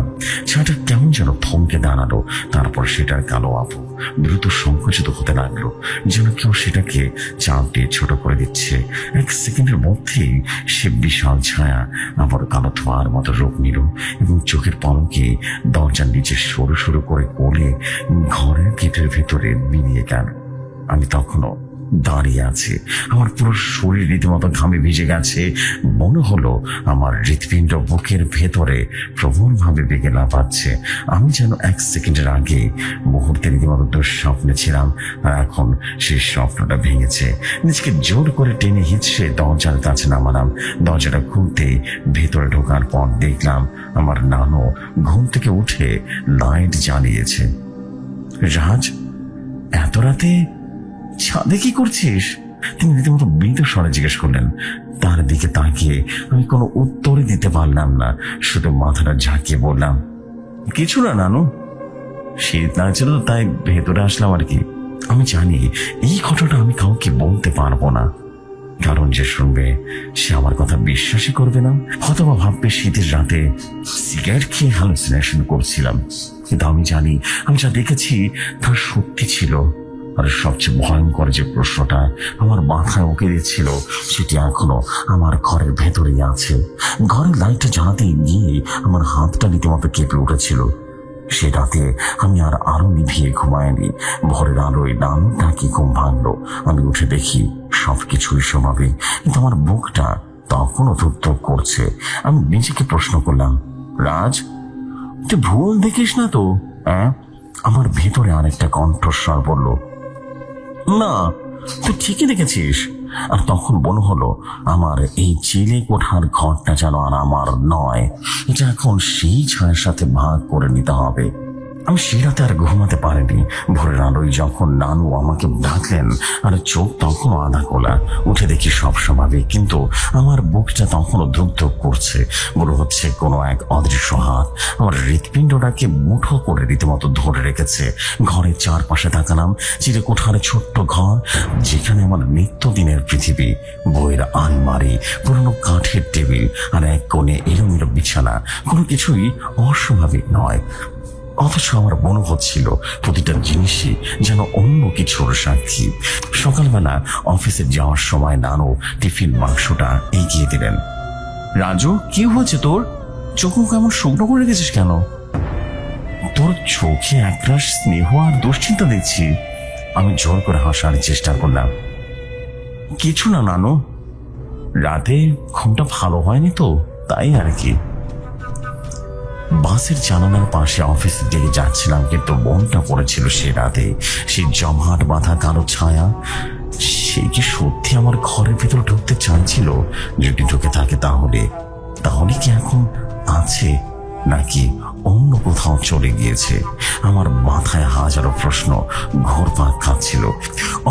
ছায়াটা কেমন যেন থমকে দাঁড়ালো, তারপর সেটার কালো আভা দ্রুত সংকুচিত হতে লাগলো, যেন কেউ সেটাকে চাপ দিয়ে ছোট করে দিচ্ছে। 1 সেকেন্ডের মধ্যেই সে বিশাল ছায়া আবার কালো ধোঁয়ার মতো রূপ নিল এবং চোখের পলকে দরজার নিচে সরু সরু করে কোলে ঘরের গেটের ভেতরে মিলিয়ে গেল। আমি তখনও দাঁড়িয়ে আছি, আমার পুরো শরীর রীতিমতো ঘামে ভিজে গেছে। মনে হলো আমার হৃৎপিণ্ড বুকের ভেতরে প্রবলভাবে বেগে লাফাচ্ছে। আমি যেন 1 সেকেন্ডের আগে মুহূর্তে রীতিমতো দুঃস্বপ্নে ছিলাম, আর এখন সেই স্বপ্নটা ভেঙেছে। নিজেকে জোর করে টেনে হিঁচড়ে দরজার কাছে নামালাম। দরজাটা খুলতেই ভেতরে ঢোকার পর দেখলাম আমার নানু ঘুম থেকে উঠে লাইট জ্বালিয়েছে। রাজ, এত রাতে ছাদে কি করছিস? তিনি রীতিমতো মৃত স্বরে জিজ্ঞেস করলেন। তার দিকে তাকিয়ে আমি কোনো উত্তরই দিতে পারলাম না, শুধু মাথাটা ঝাঁকিয়ে বললাম, কিছু না নানু, শীত লাগছিল তাই ভেতরে আসলাম আর কি। আমি জানি এই ঘটনাটা আমি কাউকে বলতে পারবো না, কারণ যে শুনবে সে আমার কথা বিশ্বাসই করবে না, হয়তোবা ভাববে শীতের রাতে সিগারেট খেয়ে হ্যালুসিনেশন করছিলাম। কিন্তু আমি জানি আমি যা দেখেছি তা সত্যি ছিল। আর সবচেয়ে ভয়ঙ্কর যে প্রশ্নটা আমার মাথায় উঁকে দিচ্ছিল সেটি এখনো আমার ঘরের ভেতরেই আছে। ঘরের লাইটটা জ্বালাতে গিয়ে আমার হাতটা রীতিমতো কেঁপে উঠেছিল। সে রাতে আমি আর আলো নিভিয়ে ঘুমায়নি। ভোরের আলোয় নানু ডাকি ঘুম ভাঙলো। আমি উঠে দেখি সবকিছুই স্বাভাবিক, কিন্তু আমার বুকটা তখনও ধুকধুক করছে। আমি নিজেকে প্রশ্ন করলাম, রাজ, তুই ভুল দেখিস না তো? আমার ভেতরে আরেকটা কণ্ঠস্বর বলল, না, তুই ঠিকই দেখেছিস। আর তখন মনে হলো আমার এই জেলে কোঠার ঘরটা যেন আর আমার নয়, এটা এখন সেই ছায়ার সাথে ভাগ করে নিতে হবে। আমি সে রাতে আর ঘুমাতে পারিনি। ভোরের আলোয় যখন নানু আমাকে ডাকলেন আর চোখ তখনও আধা খোলা, উঠে দেখি সব স্বাভাবিক, কিন্তু আমার বুকটা তখনও ধুকধুক করছে। মনে হচ্ছে কোনো এক অদৃশ্য হাত আমার হৃৎপিণ্ডটাকে মুঠো করে রীতিমতো ধরে রেখেছে। ঘরের চারপাশে তাকালাম, চিরে কোঠার ছোট্ট ঘর, যেখানে আমার নিত্যদিনের পৃথিবী, বইয়ের আলমারি, পুরনো কাঠের টেবিল আর এক কোণে এলোমেলো বিছানা, কোনো কিছুই অস্বাভাবিক নয়। অথচ আমার মনে হচ্ছিল প্রতিটা জিনিসই যেন অন্য কিছুর সাক্ষী। সকালবেলা অফিসে যাওয়ার সময় নানু টিফিন বাক্সটা এগিয়ে দিলেন। রাজু, কি হয়েছে তোর? চোখ কেমন শুকনো করে রেখেছিস কেন? তোর চোখে একরাশ স্নেহ আর দুশ্চিন্তা দেখছি। আমি জোর করে হাসার চেষ্টা করলাম। কিছু না নানু, রাতে ঘুমটা ভালো হয়নি তো, তাই আর কি। বাসের জানালার পাশে অফিসের দিকে যাচ্ছিলাম, কিন্তু মনটা পড়েছিল সে রাতে সেই জমাট বাঁধা কালো ছায়া। সে কি সত্যি আমার ঘরের ভেতর ঢুকতে চাইছিল? যদি ঢুকে থাকে তাহলে কি এখন আছে, নাকি অন্য কোথাও চলে গিয়েছে? আমার মাথায় হাজারো প্রশ্ন ঘুরপাক খাচ্ছিল।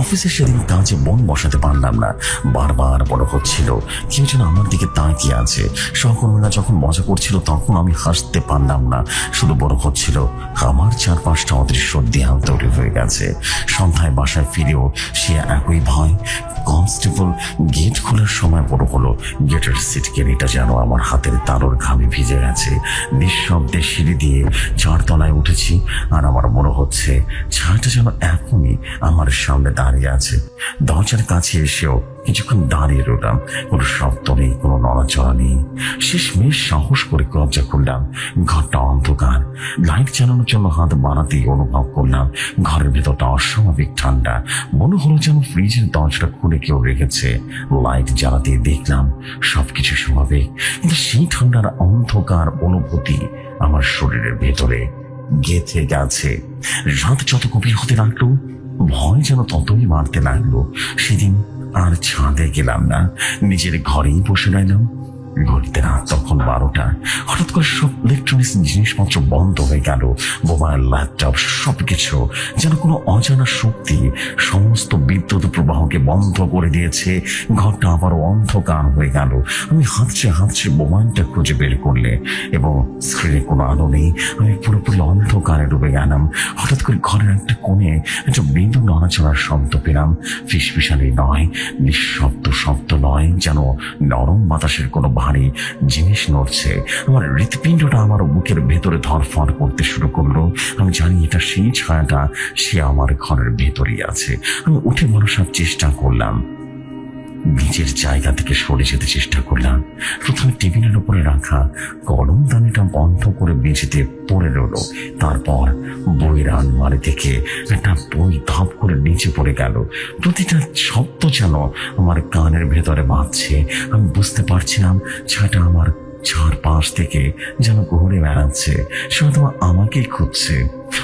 অফিসে সেদিন কাজে মন বসাতে পারলাম না। বারবার মনে হচ্ছিল কেউ যেন আমার দিকে তাকিয়ে আছে। সহকর্মীরা যখন মজা করছিল তখন আমি হাসতে পারলাম না। শুধু মনে হচ্ছিল আমার চারপাশটা অদৃশ্য দেয়াল তৈরি হয়ে গেছে। সন্ধ্যায় বাসায় ফিরেও সে একই ভয়। কনস্টেবল গেট খোলার সময় বড় হলো গেটের সিটকেনিটা যেন আমার হাতের তালুর ঘামে ভিজে গেছে। নিঃশব্দে সে সিঁড়ি দিয়ে 4 তলায় উঠেছি, আর আমার মনে হচ্ছে ছায়াটা যেন এখনই আমার সামনে দাঁড়িয়ে আছে। দরজার কাছে এসেও কিছুক্ষণ দাঁড়িয়ে রইলাম। কোনো শব্দ নেই, কোনো নড়াচড়া নেই। শেষমেশ সাহস করে দরজা খুললাম। ঘরটা অন্ধকার। লাইট চালানোর জন্য হাত বাড়াতেই অনুভব করলাম ঘরের ভেতরটা অস্বাভাবিক ঠান্ডা। মনে হলো যেন ফ্রিজের দরজাটা খুলে কেউ রেখেছে। লাইট জ্বালাতে দেখলাম সবকিছু স্বাভাবিক, কিন্তু সেই ঠান্ডার অন্ধকার অনুভূতি আমার শরীরের ভেতরে গেঁথে গেছে। রাত যত গভীর হতে লাগলো, ভয় যেন ততই বাড়তে লাগলো। সেদিন আর ছাদে গেলাম না, নিজের ঘরেই বসে রইলাম। ঘড়িতে রাত তখন 12টা। হঠাৎ করে সব ইলেকট্রনিক্স জিনিসপত্র বন্ধ হয়ে গেল। মোবাইল, ল্যাপটপ, সবকিছু যেন কোনো অজানা শক্তি সমস্ত বিদ্যুৎ প্রবাহকে বন্ধ করে দিয়েছে। ঘরটা আবারও অন্ধকার হয়ে গেল। আমি হাতছে মোবাইলটা খুঁজে বের করলে এবং স্ক্রিনে কোনো আলো নেই। আমি পুরোপুরি অন্ধকারে ডুবে গেলাম। হঠাৎ করে ঘরের একটা কোণে একটা মৃদু নড়াচড়ার শব্দ পেলাম। ফিসফিসানি নয়, নিঃশব্দ শব্দ নয়, যেন নরম বাতাসের কোনো ভারী জিনিস নড়ছে। আমার হৃৎপিণ্ডটা আমার বুকের ভেতরে ধরফড় করতে শুরু করলো। আমি জানি এটা সেই ছায়াটা, সে আমার ঘরের ভেতরেই আছে। আমি উঠে বসার চেষ্টা করলাম, নিজের জায়গা থেকে সরে যেতে চেষ্টা করলাম। প্রথমে টেবিলের উপরে রাখা কলমদানিটা বন্ধ করে মেঝেতে পড়ে রইল। তারপর বইয়ের আলমারি থেকে একটা বই ধপ করে নিচে পড়ে গেল। প্রতিটা শব্দ যেন আমার কানের ভেতরে বাজছে। আমি বুঝতে পারছিলাম ছায়াটা আমার চারপাশ থেকে যেন ঘুরে বেড়াচ্ছে, সে হয়তো আমাকেই খুঁজছে।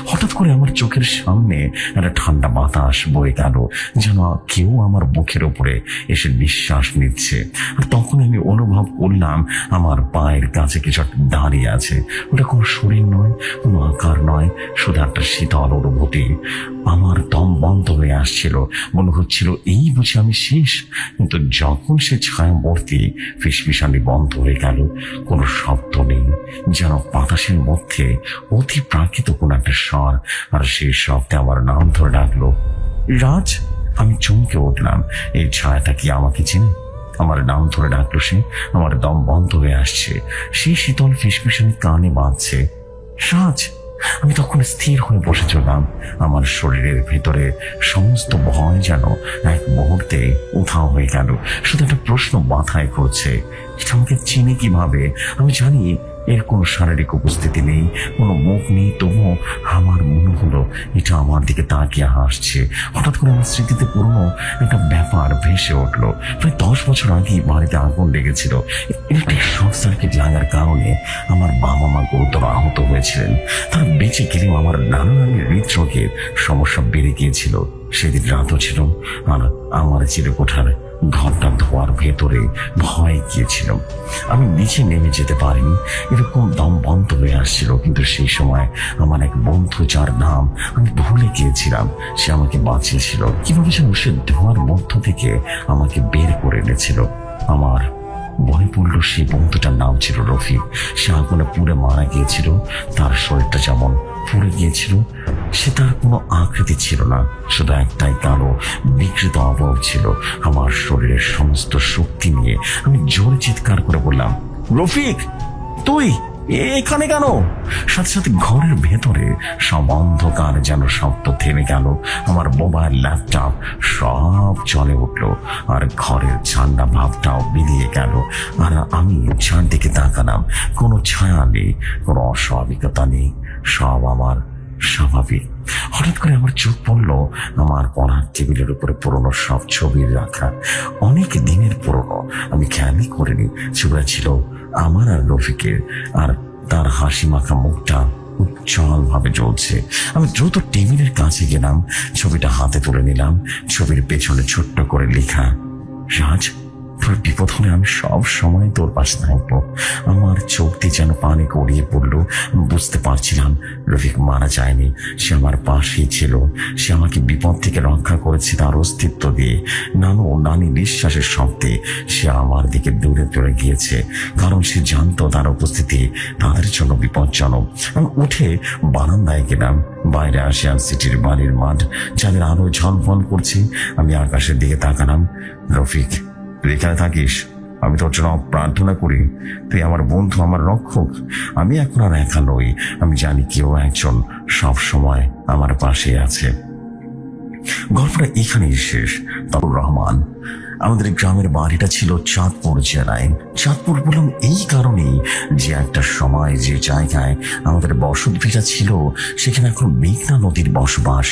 হঠাৎ করে আমার চোখের সামনে একটা ঠান্ডা বাতাস বয়ে গেল, যেন কেউ আমার বুকের উপরে এসে নিঃশ্বাস নিচ্ছে। আর তখন আমি অনুভব করলাম আমার পায়ের কাছে কিছু একটা দাঁড়িয়ে আছে। ওটা কোনো শরীর নয়, কোনো আকার নয়, শুধু একটা শীতল অনুভূতি। আমার দম বন্ধ হয়ে আসছিল, মনে হচ্ছিল এই বুঝি আমি শেষ। কিন্তু যখন সে ছায়ামূর্তি ফিসফিসানি বন্ধ হয়ে গেল, কোনো শব্দ নেই, যেন বাতাসের মধ্যে অতি প্রাকৃত কোন একটা স্বর। আর সেই শব্দে আমার নাম ধরে ডাকলো, রাজ। আমি চমকে উঠলাম। এই ছায়াটা কি আমাকে চেনে? আমার নাম ধরে ডাকলো সে। আমার দম বন্ধ হয়ে আসছে। সেই শীতল ফিসফিসানি কানে বাজছে, রাজ। আমি তখন স্থির হয়ে বসেছিলাম। আমার শরীরের ভেতরে সমস্ত ভয় যেন এক মুহূর্তে উধাও হয়ে গেল। শুধু একটা প্রশ্ন মাথায় ঘুরছে, এটা আমাকে চিনি কিভাবে? আমি জানি এর কোনো শারীরিক উপস্থিতি নেই, কোনো মুখ নেই, তবুও আমার মনে হলো এটা আমার দিকে তাকিয়ে হাসছে। হঠাৎ করে আমার স্মৃতিতে পুরনো একটা ব্যাপার ভেসে উঠলো। প্রায় 10 বছর আগেই বাড়িতে আগুন লেগেছিল। ইলেকট্রিক শর্ট সার্কিট লাগার কারণে আমার বাবা মা গুরুতর আহত হয়েছিলেন। তারা বেঁচে গেলেও আমার নানা নানির হৃদরোগের সমস্যা বেড়ে গিয়েছিল। সেদিন রাতও ছিল, আর আমার চিরকোঠার ঘরটা ধোয়ার ভেতরে ভয় গিয়েছিল। আমি নিচে নেমে যেতে পারিনি, এরকম দম বন্ধ হয়ে আসছিল। কিন্তু সেই সময় আমার এক বন্ধু, যার নাম আমি ভুলে গিয়েছিলাম, সে আমাকে বাঁচিয়েছিল। কিভাবে যেন সে ধোয়ার মধ্য থেকে আমাকে বের করে এনেছিল। আমার মনে পড়ল সেই বন্ধুটার নাম ছিল রফিক। সে আগুনে পুড়ে মারা গিয়েছিল। তার শরীরটা যেমন পুড়ে গিয়েছিল, সে তার কোনো আকৃতি ছিল না, শুধু একটাই কালো বিকৃত অবয়ব ছিল। আমার শরীরের সমস্ত শক্তি নিয়ে আমি জোরে চিৎকার করে বললাম, রফিক, তুই এখানে কেন? সাথে সাথে ঘরের ভেতরে সব অন্ধকার যেন শব্দ থেমে গেল। আমার মোবাইল, ল্যাপটপ সব জ্বলে উঠলো, আর ঘরের ঠান্ডা ভাবটাও মিলিয়ে গেল। আর আমি চারদিকে তাকালাম, কোনো ছায়া নেই, কোনো অস্বাভাবিকতা নেই, সব আমার স্বাভাবিক। হঠাৎ করে আমার চোখ পড়লো আমার পড়ার টেবিলের উপরে পুরনো সব ছবি রাখা, অনেক দিনের পুরনো। আমি খেয়ালই করিনি ছবিটা ছিল আমার আর রফিকের, আর তার হাসি মাখা মুখটা উজ্জ্বল ভাবে জ্বলছে। আমি দ্রুত টেবিলের কাছে গেলাম, ছবিটা হাতে তুলে নিলাম। ছবির পেছনে ছোট্ট করে লেখা, রাজ, তোর বিপদ হলে আমি সব সময় তোর পাশে থাকবো। আমার চোখ দিয়ে যেন পানি গড়িয়ে পড়লো। বুঝতে পারছিলাম রফিক মারা যায়নি, সে আমার পাশেই ছিল। সে আমাকে বিপদ থেকে রক্ষা করেছে তার অস্তিত্ব দিয়ে। নানু ও নানি নিঃশ্বাসের শব্দে সে আমার দিকে দূরে দূরে গিয়েছে, কারণ সে জানতো তার উপস্থিতি তাদের জন্য বিপজ্জনক। আমি উঠে বারান্দায় গেলাম। বাইরে আসিয়ান সিটির বাড়ির মাঠ, যাদের আলোয় ঝলমল করছে। আমি আকাশের দিকে তাকালাম। রফিক, তুই এখানে থাকিস? আমি তোর জন্য প্রার্থনা করি, তুই আমার বন্ধু, আমার রক্ষক। আমি এখন আর একা নই, আমি জানি কেউ একজন সব সময় আমার পাশে আছে। গল্পটা এখানেই শেষ। তারুর রহমান। আমাদের গ্রামের বাড়িটা ছিল চাঁদপুর জেলায়। চাঁদপুর বললাম এই কারণেই যে একটা সময় যে জায়গায় আমাদের বসত ভিটা ছিল সেখানে এখন মেঘনা নদীর বসবাস।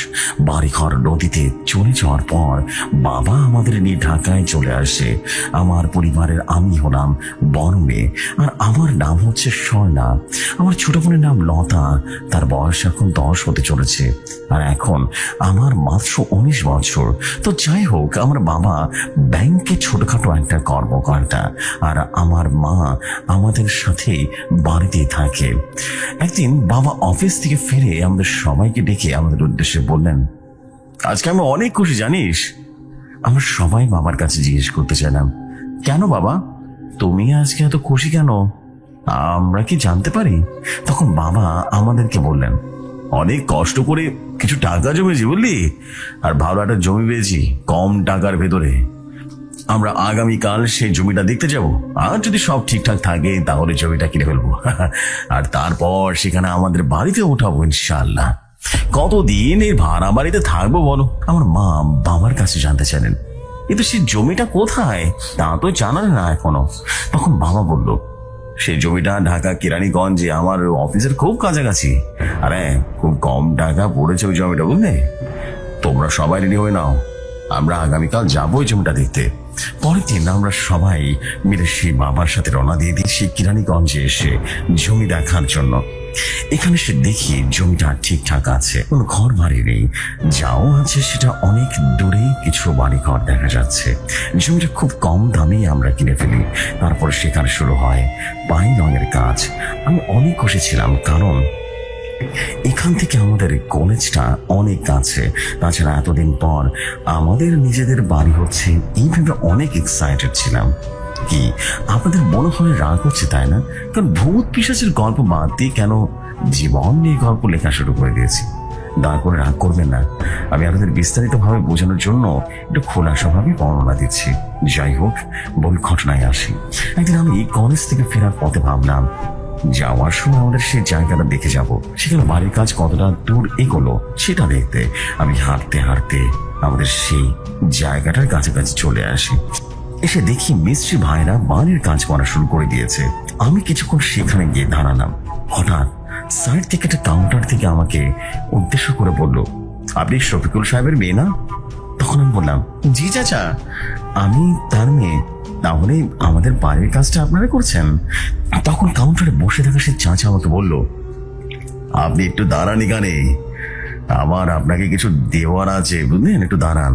বাড়িঘর নদীতে চলে যাওয়ার পর বাবা আমাদের নিয়ে ঢাকায় চলে আসে। আমার পরিবারের আমি হলাম বড় মেয়ে, আর আমার নাম হচ্ছে স্বর্ণা। আমার ছোট বোনের নাম লতা, তার বয়স এখন 10 হতে চলেছে, আর এখন আমার মাত্র 19 বছর। তো যাই হোক, আমার বাবা ব্যাংকে ছোটখাটো একটা কর্মকর্তা, আর আমার মা আমাদের সাথে বাড়িতে থাকে। একদিন বাবা অফিস থেকে ফিরে আমাদের সবাইকে ডেকে আমাদের উদ্দেশ্যে বললেন, আজকে আমি অনেক খুশি জানিস। আমরা সবাই বাবার কাছে জিজ্ঞেস করতে চাইলাম, কেন বাবা, তুমি আজকে এত খুশি কেন? আমরা কি জানতে পারি? তখন বাবা আমাদেরকে বললেন, অনেক কষ্ট করে কিছু টাকা জমেছি বুঝলি, আর ভালো একটা জমি পেয়েছি কম টাকার ভেতরে। আমরা আগামীকাল সেই জমিটা দেখতে যাব, আর যদি সব ঠিকঠাক থাকে তাহলে জমিটা কিনে ফেলবো আর তারপর সেখানে আমাদের বাড়িতে উঠাবো ইনশাআল্লাহ। কতদিন এই ভাড়া বাড়িতে থাকবো বলো? আমার মা বাবার কাছে জানতে চাইলেন, কিন্তু সেই জমিটা কোথায় তা তো জানালে না এখনো। তখন বাবা বলল, সেই জমিটা ঢাকা কেরানীগঞ্জে আমার অফিসের খুব কাছাকাছি। আরে খুব কম টাকা পড়েছে ওই জমিটা, বুঝলে? তোমরা সবাই রেডি হয়ে নাও, আমরা আগামীকাল যাবো ওই জমিটা দেখতে। পরের দিন আমরা সবাই মিলে সেই বাবার সাথে রওনা দিয়ে দিই সেই কেরানীগঞ্জে এসে জমি দেখার জন্য। এখানে সে দেখি জমিটা ঠিকঠাক আছে, কোনো ঘর বাড়ি নেই, যাও আছে সেটা অনেক দূরে কিছু বাড়ি ঘর দেখা যাচ্ছে। জমিটা খুব কম দামেই আমরা কিনে ফেলি। তারপর সেখানে শুরু হয় পাইলনের কাজ। আমি অনেক খুশি ছিলাম, কারণ এখান থেকে আমাদের কলেজটা অনেক কাছে। তাছাড়া এতদিন পর আমাদের নিজেদের বাড়ি হচ্ছে, এইভাবে অনেক এক্সাইটেড ছিলাম। কি আপনাদের মনে হয় রাগ হচ্ছে, তাই না? কারণ ভূত পিশাচের গল্প বাদ দিয়ে কেন জীবন নিয়ে গল্প লেখা শুরু করে দিয়েছি। দয়া করে রাগ করবেন না, আমি আপনাদের বিস্তারিত ভাবে বোঝানোর জন্য একটু খোলাসাভাবে বর্ণনা দিচ্ছি। যাই হোক, মূল ঘটনায় আসি। একদিন আমি কলেজ থেকে ফেরার পথে ভাবলাম, যাওয়ার সময় আমাদের সেই জায়গাটা দেখে যাব। সেখানে বাড়ির কাজ কতটা দূর এগোলো সেটা দেখতে আমি হাঁটতে হাঁটতে আমাদের সেই জায়গাটার কাছাকাছি চলে আসি। এসে দেখি মিস্ত্রি ভাইরা বাড়ির কাজ করা শুরু করে দিয়েছে। আমি কিছুক্ষণ সেখানে গিয়ে দাঁড়ালাম। হঠাৎ সাইড থেকে একটা কাউন্টার থেকে আমাকে উদ্দেশ্য করে বলল, আপনি শফিকুল সাহেবের মেয়ে না? তখন আমি বললাম, জি চাচা, আমি তার মেয়ে। তাহলে আমাদের বাড়ির কাজটা আপনারা করছেন? তখন কাউন্টারে বসে থাকা সে চাচা আমাকে বলল, আপনি একটু দাঁড়ান এখানে, আমার আপনাকে কিছু দেওয়ার আছে বুঝলেন, একটু দাঁড়ান।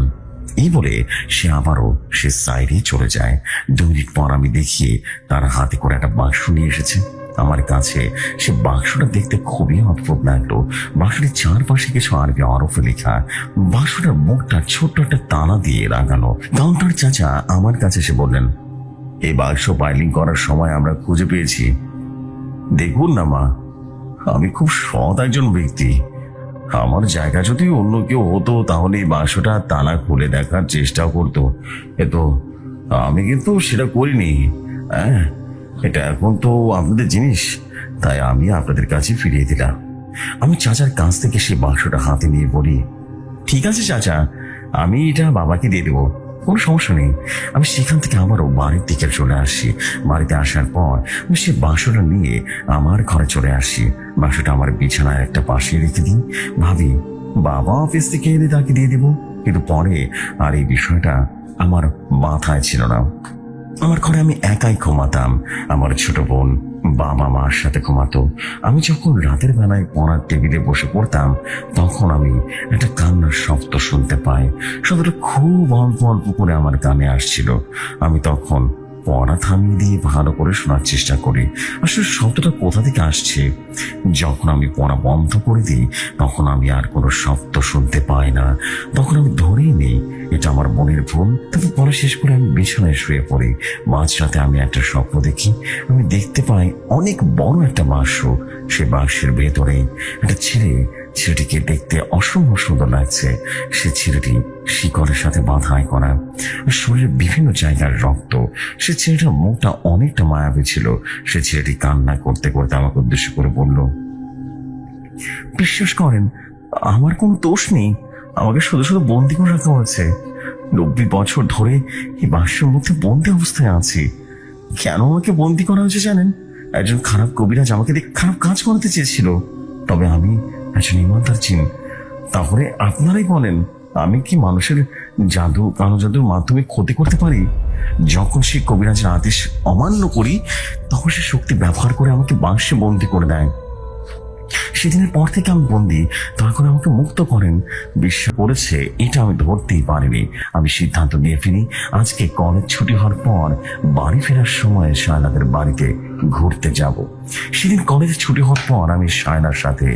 এই বলে সে আবারও সে সাইডে চলে যায়। 2 মিনিট পর আমি দেখি তার হাতে করে একটা বাক্স নিয়ে এসেছে আমার কাছে। সে বাক্সটা দেখতে খুবই অদ্ভুত লাগলো। বাক্সটির চারপাশে কিছু আরবি হরফে লেখা। বাক্সটার মুখটা ছোট্ট একটা তালা দিয়ে লাগানো। কাউন্টার চাচা আমার কাছে এসে বললেন, এই বাক্স পাইলিং করার সময় আমরা খুঁজে পেয়েছি। দেখুন না মা, আমি খুব সৎ একজন ব্যক্তি। আমার জায়গা যদি অন্য কেউ হতো তাহলে এই বাক্সটা তালা খুলে দেখার চেষ্টাও করতো, এতো আমি কিন্তু সেটা করিনি। হ্যাঁ, এটা এখন তো আপনাদের জিনিস, তাই আমি আপনাদের কাছে ফিরিয়ে দিলাম। আমি চাচার কাছ থেকে সেই বাক্সটা হাতে নিয়ে বলি, ঠিক আছে চাচা, আমি এটা বাবাকে দিয়ে দেবো, কোনো সমস্যা নেই। আমি সেখান থেকে আবারও বাড়ির দিকে চলে আসি। বাড়িতে আসার পর আমি সেই বাক্সটা নিয়ে আমার ঘরে চলে আসি। বাক্সটা আমার বিছানায় একটা পাশে রেখে দিই। ভাবি বাবা অফিস থেকে এলে তাকে দিয়ে দেবো, কিন্তু পরে আর এই বিষয়টা আমার মাথায় ছিল না। আমার ঘরে আমি একাই ঘুমাতাম। আমার ছোট বোন বাবা মার সাথে ঘুমাতো। আমি যখন রাতের বেলায় পড়ার টেবিলে বসে পড়তাম তখন আমি একটা কান্নার শব্দ শুনতে পাই। শব্দটা খুব অল্প অল্প করে আমার কানে আসছিল। আমি তখন পড়া থামিয়ে দিয়ে ভালো করে শোনার চেষ্টা করি আসলে শব্দটা কোথা থেকে আসছে। যখন আমি পড়া বন্ধ করে দিই তখন আমি আর কোনো শব্দ শুনতে পাই না। তখন আমি ধরেই নেই এটা আমার মনের ভুল। তবে পড়া শেষ করে আমি বিছানায় শুয়ে পড়ি। মাঝরাতে আমি একটা স্বপ্ন দেখি। আমি দেখতে পাই অনেক বড় একটা বাক্স। সে বাক্সের ভেতরে একটা ছেলে ছেলেটিকে দেখতে অসম্ভব সুন্দর লাগছে। সে ছেলেটি শিকড়ের সাথে বাঁধাই করা, শরীরের বিভিন্ন জায়গার রক্ত। সে ছেলেটার মুখটা অনেকটা মায়াবী ছিল। সে ছেলেটি কান্না করতে করতে আমাকে উদ্দেশ্য করে বলল, বিশ্বাস করেন আমার কোনো দোষ নেই, আমাকে শুধু শুধু বন্দি করে রাখা হয়েছে। 90 বছর ধরে এই বাক্সের মধ্যে বন্দি অবস্থায় আছি। কেন আমাকে বন্দি করা হয়েছে জানেন? একজন খারাপ কবিরাজ আমাকে দিয়ে খারাপ কাজ করাতে চেয়েছিল। তবে আমি একজন ইমানদার জিন। তাহলে আপনারাই বলেন, আমি কি মানুষের জাদু কালো জাদুর মাধ্যমে ক্ষতি করতে পারি? যখন সেই কবিরাজের আদেশ অমান্য করি, তখন সে শক্তি ব্যবহার করে আমাকে বাক্সে বন্দি করে দেয়। সেদিনের পর থেকে আমি বন্দি, দয়া করে আমাকে মুক্ত করেন। বিশ্বাস করেছে এটা আমি ধরতেই পারিনি। আমি সিদ্ধান্ত নিয়ে ফেলি, আজকে কলেজ ছুটি হওয়ার পর বাড়ি ফেরার সময় শায়লাদের বাড়িতে ঘুরতে যাব। সেদিন কলেজে ছুটি হওয়ার পর আমি শায়লার সাথে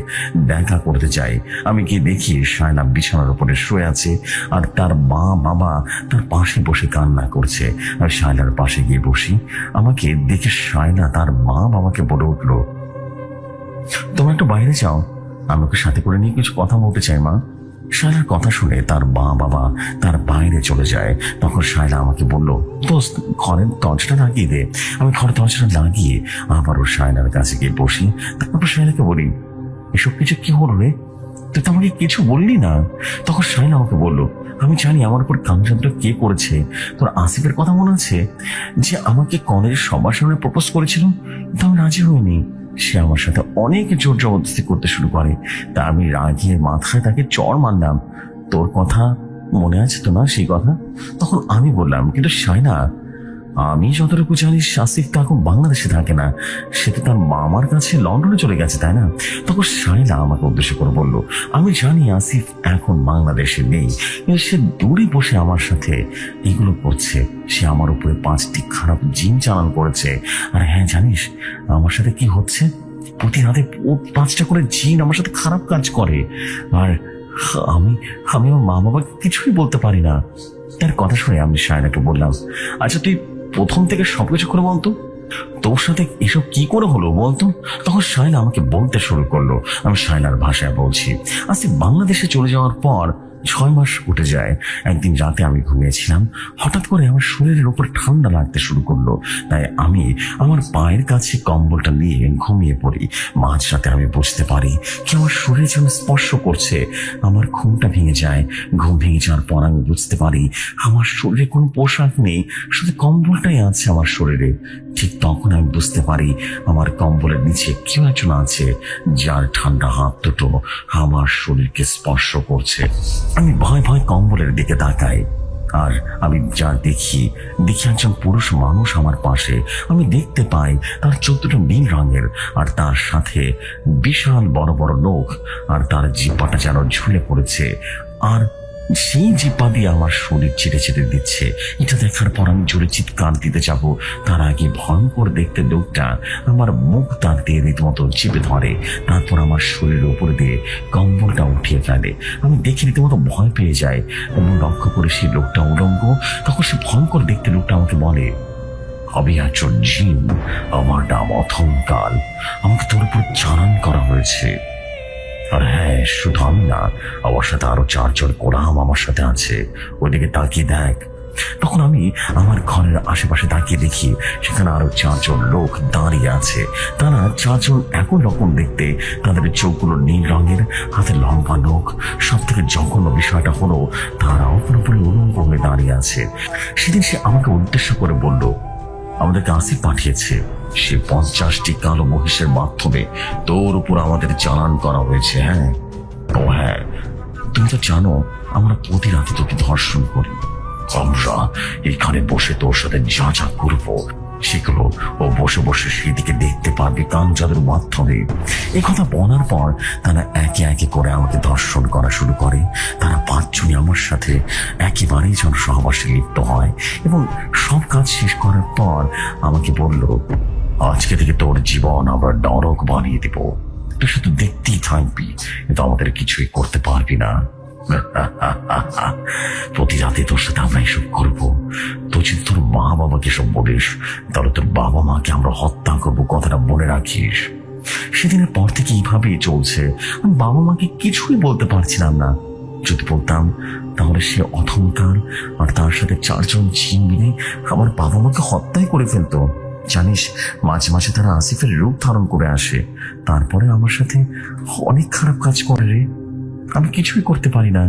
দেখা করতে চাই। আমি গিয়ে দেখি শায়লা বিছানার উপরে শুয়ে আছে, আর তার মা বাবা তার পাশে বসে কান্না করছে। আর শায়লার পাশে গিয়ে বসি। আমাকে দেখে শায়লা তার মা বাবাকে বলে উঠলো, তোমরা একটু বাইরে যাও, আমাকে সাথে করে নিয়ে কিছু কথা বলতে চাই মা। শায়লার কথা শুনে তার মা বাবা তার বাইরে চলে যায়। তখন শায়লা আমাকে বলল, দোস্ত ঘরের দরজাটা লাগিয়ে দে। আমি ঘরের দরজাটা লাগিয়ে আবারও শায়লার কাছে গিয়ে বসি। তারপর শায়লাকে বলি, এসব কিছু কি হলো রে? তুই তো আমাকে কিছু বললি না। তখন শায়লা আমাকে বলল, আমি জানি আমার উপর কামচাঁদটা কে করেছে। তোর আসিফের কথা মনে আছে, যে আমাকে কলেজের সবার সামনে প্রপোজ করেছিল? কিন্তু আমি রাজি হইনি। সে আমার সাথে অনেক জোর জবরদস্তি করতে শুরু করে। তা আমি রাগিয়ে মাথায় তাকে চড় মারলাম। তোর কথা মনে আছে তো না সেই কথা? তখন আমি বললাম, কিন্তু শায়লা, আমি যতটুকু জানি আসিফ তো এখন বাংলাদেশে থাকে না, সে তো তার মামার কাছে লন্ডনে চলে গেছে, তাই না? তখন শায়লা আমাকে উদ্দেশ্য করে বলল, আমি জানি আসিফ এখন বাংলাদেশে নেই, কিন্তু সে দূরে বসে আমার সাথে এগুলো করছে। সে আমার উপরে 5টি খারাপ জিন চালান করেছে। আর হ্যাঁ জানিস আমার সাথে কি হচ্ছে? প্রতি রাতে 5টা করে জিন আমার সাথে খারাপ কাজ করে। আর আমি আমি আমার মা বাবাকে কিছুই বলতে পারি না। তার কথা শুনে আমি শায়লাকে বললাম, আচ্ছা তুই প্রথম থেকে সবকিছু করে বলতো, তোর সাথে এসব কি করে হলো বলতো? তখন শায়লা আমাকে বলতে শুরু করলো। আমি শায়লার ভাষায় বলছি, আজকে বাংলাদেশে চলে যাওয়ার পর 6 মাস উঠে যায়। একদিন রাতে আমি ঘুমিয়েছিলাম, হঠাৎ করে আমার শরীরের উপর ঠান্ডা লাগতে শুরু করলো। তাই আমি আমার পায়ের কাছে কম্বলটা নিয়ে ঘুমিয়ে পড়ি। মাঝরাতে আমি বুঝতে পারি কি আমার শরীরে যেন স্পর্শ করছে। আমার ঘুমটা ভেঙে যায়। ঘুম ভেঙে যাওয়ার পর আমি বুঝতে পারি আমার শরীরে কোনো পোশাক নেই, শুধু কম্বলটাই আছে আমার শরীরে। ঠিক তখন আমি বুঝতে পারি আমার কম্বলের নিচে কেউ একজন আছে, যার ঠান্ডা হাত দুটো আমার শরীরকে স্পর্শ করছে। আমি ভয় ভয় কম্বলের দিকে তাকাই, আর আমি যা দেখি একজন পুরুষ মানুষ আমার পাশে। আমি দেখতে পাই তার চোখটা নীল রঙের, আর তার সাথে বিশাল বড় বড় নখ, আর তার জিহ্বাটা যেন ঝুলে পড়েছে, আর সেই জিহ্বা দিয়ে আমার শরীর চেটে চেটে দিচ্ছে। এটা দেখার পর আমি জোরে চিৎকার দিতে যাব, তার আগে ভয়ঙ্কর দেখতে লোকটা আমার মুখ দাগ দিয়ে রীতিমতো চেপে ধরে। তারপর আমার শরীরের উপরে দিয়ে কম্বলটা উঠিয়ে ফেলে। আমি দেখে রীতিমতো ভয় পেয়ে যাই এবং লক্ষ্য করে সেই লোকটা উলঙ্গ। তখন সে ভয়ঙ্কর দেখতে লোকটা আমাকে বলে, আমি একজন জিন, আমার নাম অথমকাল, আমাকে তোর উপর চালান করা হয়েছে। আর হ্যাঁ, শুধু আমি না, আমার সাথে আরো 4 জন গোলাম আমার সাথে আছে। ওইদিকে তাকিয়ে দেখ। তখন আমি আমার ঘরের আশেপাশে তাকিয়ে দেখি সেখানে আরো 4 জন লোক দাঁড়িয়ে আছে। তারা 4 জন একই রকম দেখতে, তাদের চোখগুলো নীল রঙের, হাতে লম্বা নখ। সব থেকে জঘন্য বিষয়টা হলো তারাও পুরোপুরি উলঙ্গ হয়ে দাঁড়িয়ে আছে। সেদিন সে আমাকে উদ্দেশ্য করে বলল, আমাদেরকে আসিফ পাঠিয়েছে, সে 50টি কালো মহিষের মাধ্যমে তোর উপর আমাদের চালান করা হয়েছে। হ্যাঁ, ও হ্যাঁ, তুমি তো জানো আমরা প্রতি রাতে তোকে ধর্ষণ করি। আমরা এখানে বসে তোর সাথে যা যা করবো সেগুলো ও বসে বসে সেদিকে দেখতে পারবে কান জাদুর মাধ্যমে। এই কথা বলার পর তারা একে একে করে আমাকে ধর্ষণ করা শুরু করে। তারা 5 জনই আমার সাথে একেবারেই যেন সহবাসে লিপ্ত হয় এবং সব কাজ শেষ করার পর আমাকে বলল, আজকে থেকে তোর জীবন আমরা নরক বানিয়ে দেব, তুই শুধু দেখতেই থাকবি, কিন্তু আমাদের কিছুই করতে পারবি না। প্রতি রাতে তোর সাথে আমরা এসব করবো। তুই যদি তোর মা বাবাকে সব বলিস, তাহলে তোর বাবা মাকে আমরা হত্যা করবো, কথাটা মনে রাখিস। সেদিনের পর থেকে এইভাবেই চলছে। আমি বাবা মাকে কিছুই বলতে পারছিলাম না। যদি বলতাম তাহলে সে অথমকাল আর তার সাথে 4 জন জিন মিলে আমার বাবা মাকে হত্যাই করে ফেলতো। জানিস, মাঝে মাঝে তারা আসিফের রূপ ধারণ করে আসে, তারপরে আমার সাথে অনেক খারাপ কাজ করে রে। আমি কিছুই করতে পারি না,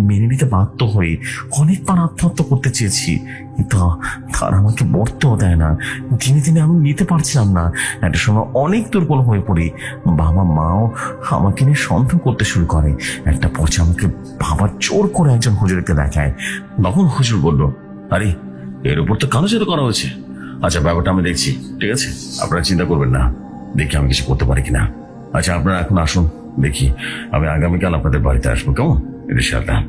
মেনে নিতে বাধ্য হয়ে অনেকবার আত্মহত্যা করতে চেয়েছি, কিন্তু তারা আমাকে মরতেও দেয় না। দিনে দিনে আমি নিতে পারছিলাম না। একটা সময় অনেক দুর্বল হয়ে পড়ি। বাবা মাও আমাকে নিয়ে সন্দেহ করতে শুরু করে। একটা পচা আমাকে বাবা জোর করে একজন হুজুরকে দেখায়। তখন হুজুর বলল, আরে এর উপর তো কালো জাদু করা হয়েছে। আচ্ছা, ব্যাপারটা আমি দেখছি, ঠিক আছে, আপনারা চিন্তা করবেন না, দেখি আমি কিছু করতে পারি কিনা। আচ্ছা, আপনারা এখন আসুন, দেখি আমি আগামীকাল আপনাদের বাড়িতে আসবো, কেমন? ইনশাআল্লাহ।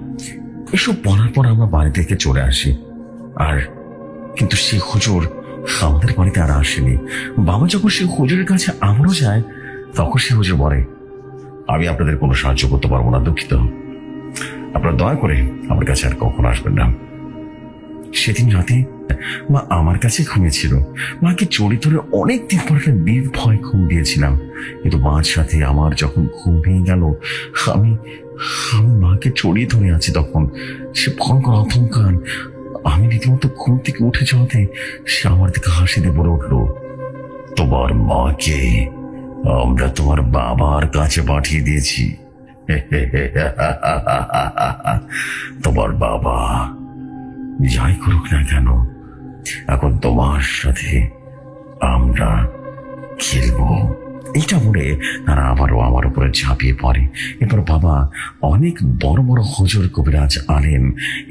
এসব বলার পর আমরা বাড়ি থেকে চলে আসি। আর কিন্তু সে হুজুর আমাদের বাড়িতে আর আসেনি। বাবা যখন সে হুজুরের কাছে আবারও যায়, তখন সে হুজুর বলে, আমি আপনাদের কোনো সাহায্য করতে পারবো না, দুঃখিত। আপনারা দয়া করে আমার কাছে আর কখনো আসবেন না। সেদিন রাতে মা আমার কাছে ঘুমিয়েছিল। মাকে জড়িয়ে ধরে অনেকদিন পর একটা নির্ভয় ঘুম দিয়েছিলাম, কিন্তু মার সাথে আমার যখন ঘুম ভেঙে গেল, আমি আমি মাকে জড়িয়ে ধরে আছি। তখন সে ভয়ঙ্কর আতঙ্কান। আমি রীতিমতো ঘুম থেকে উঠে যাওয়াতে সে আমার দিকে হাসি দিয়ে বলে উঠলো, তোমার মাকে আমরা তোমার বাবার কাছে পাঠিয়ে দিয়েছি। তোমার বাবা যাই করুক না কেন, এখন তোমার সাথে আমরা খেলবো। এটা বলে তারা আবারও আমার উপরে ঝাঁপিয়ে পড়ে। এরপর বাবা অনেক বড় বড় হুজুর, কবিরাজ, আলেম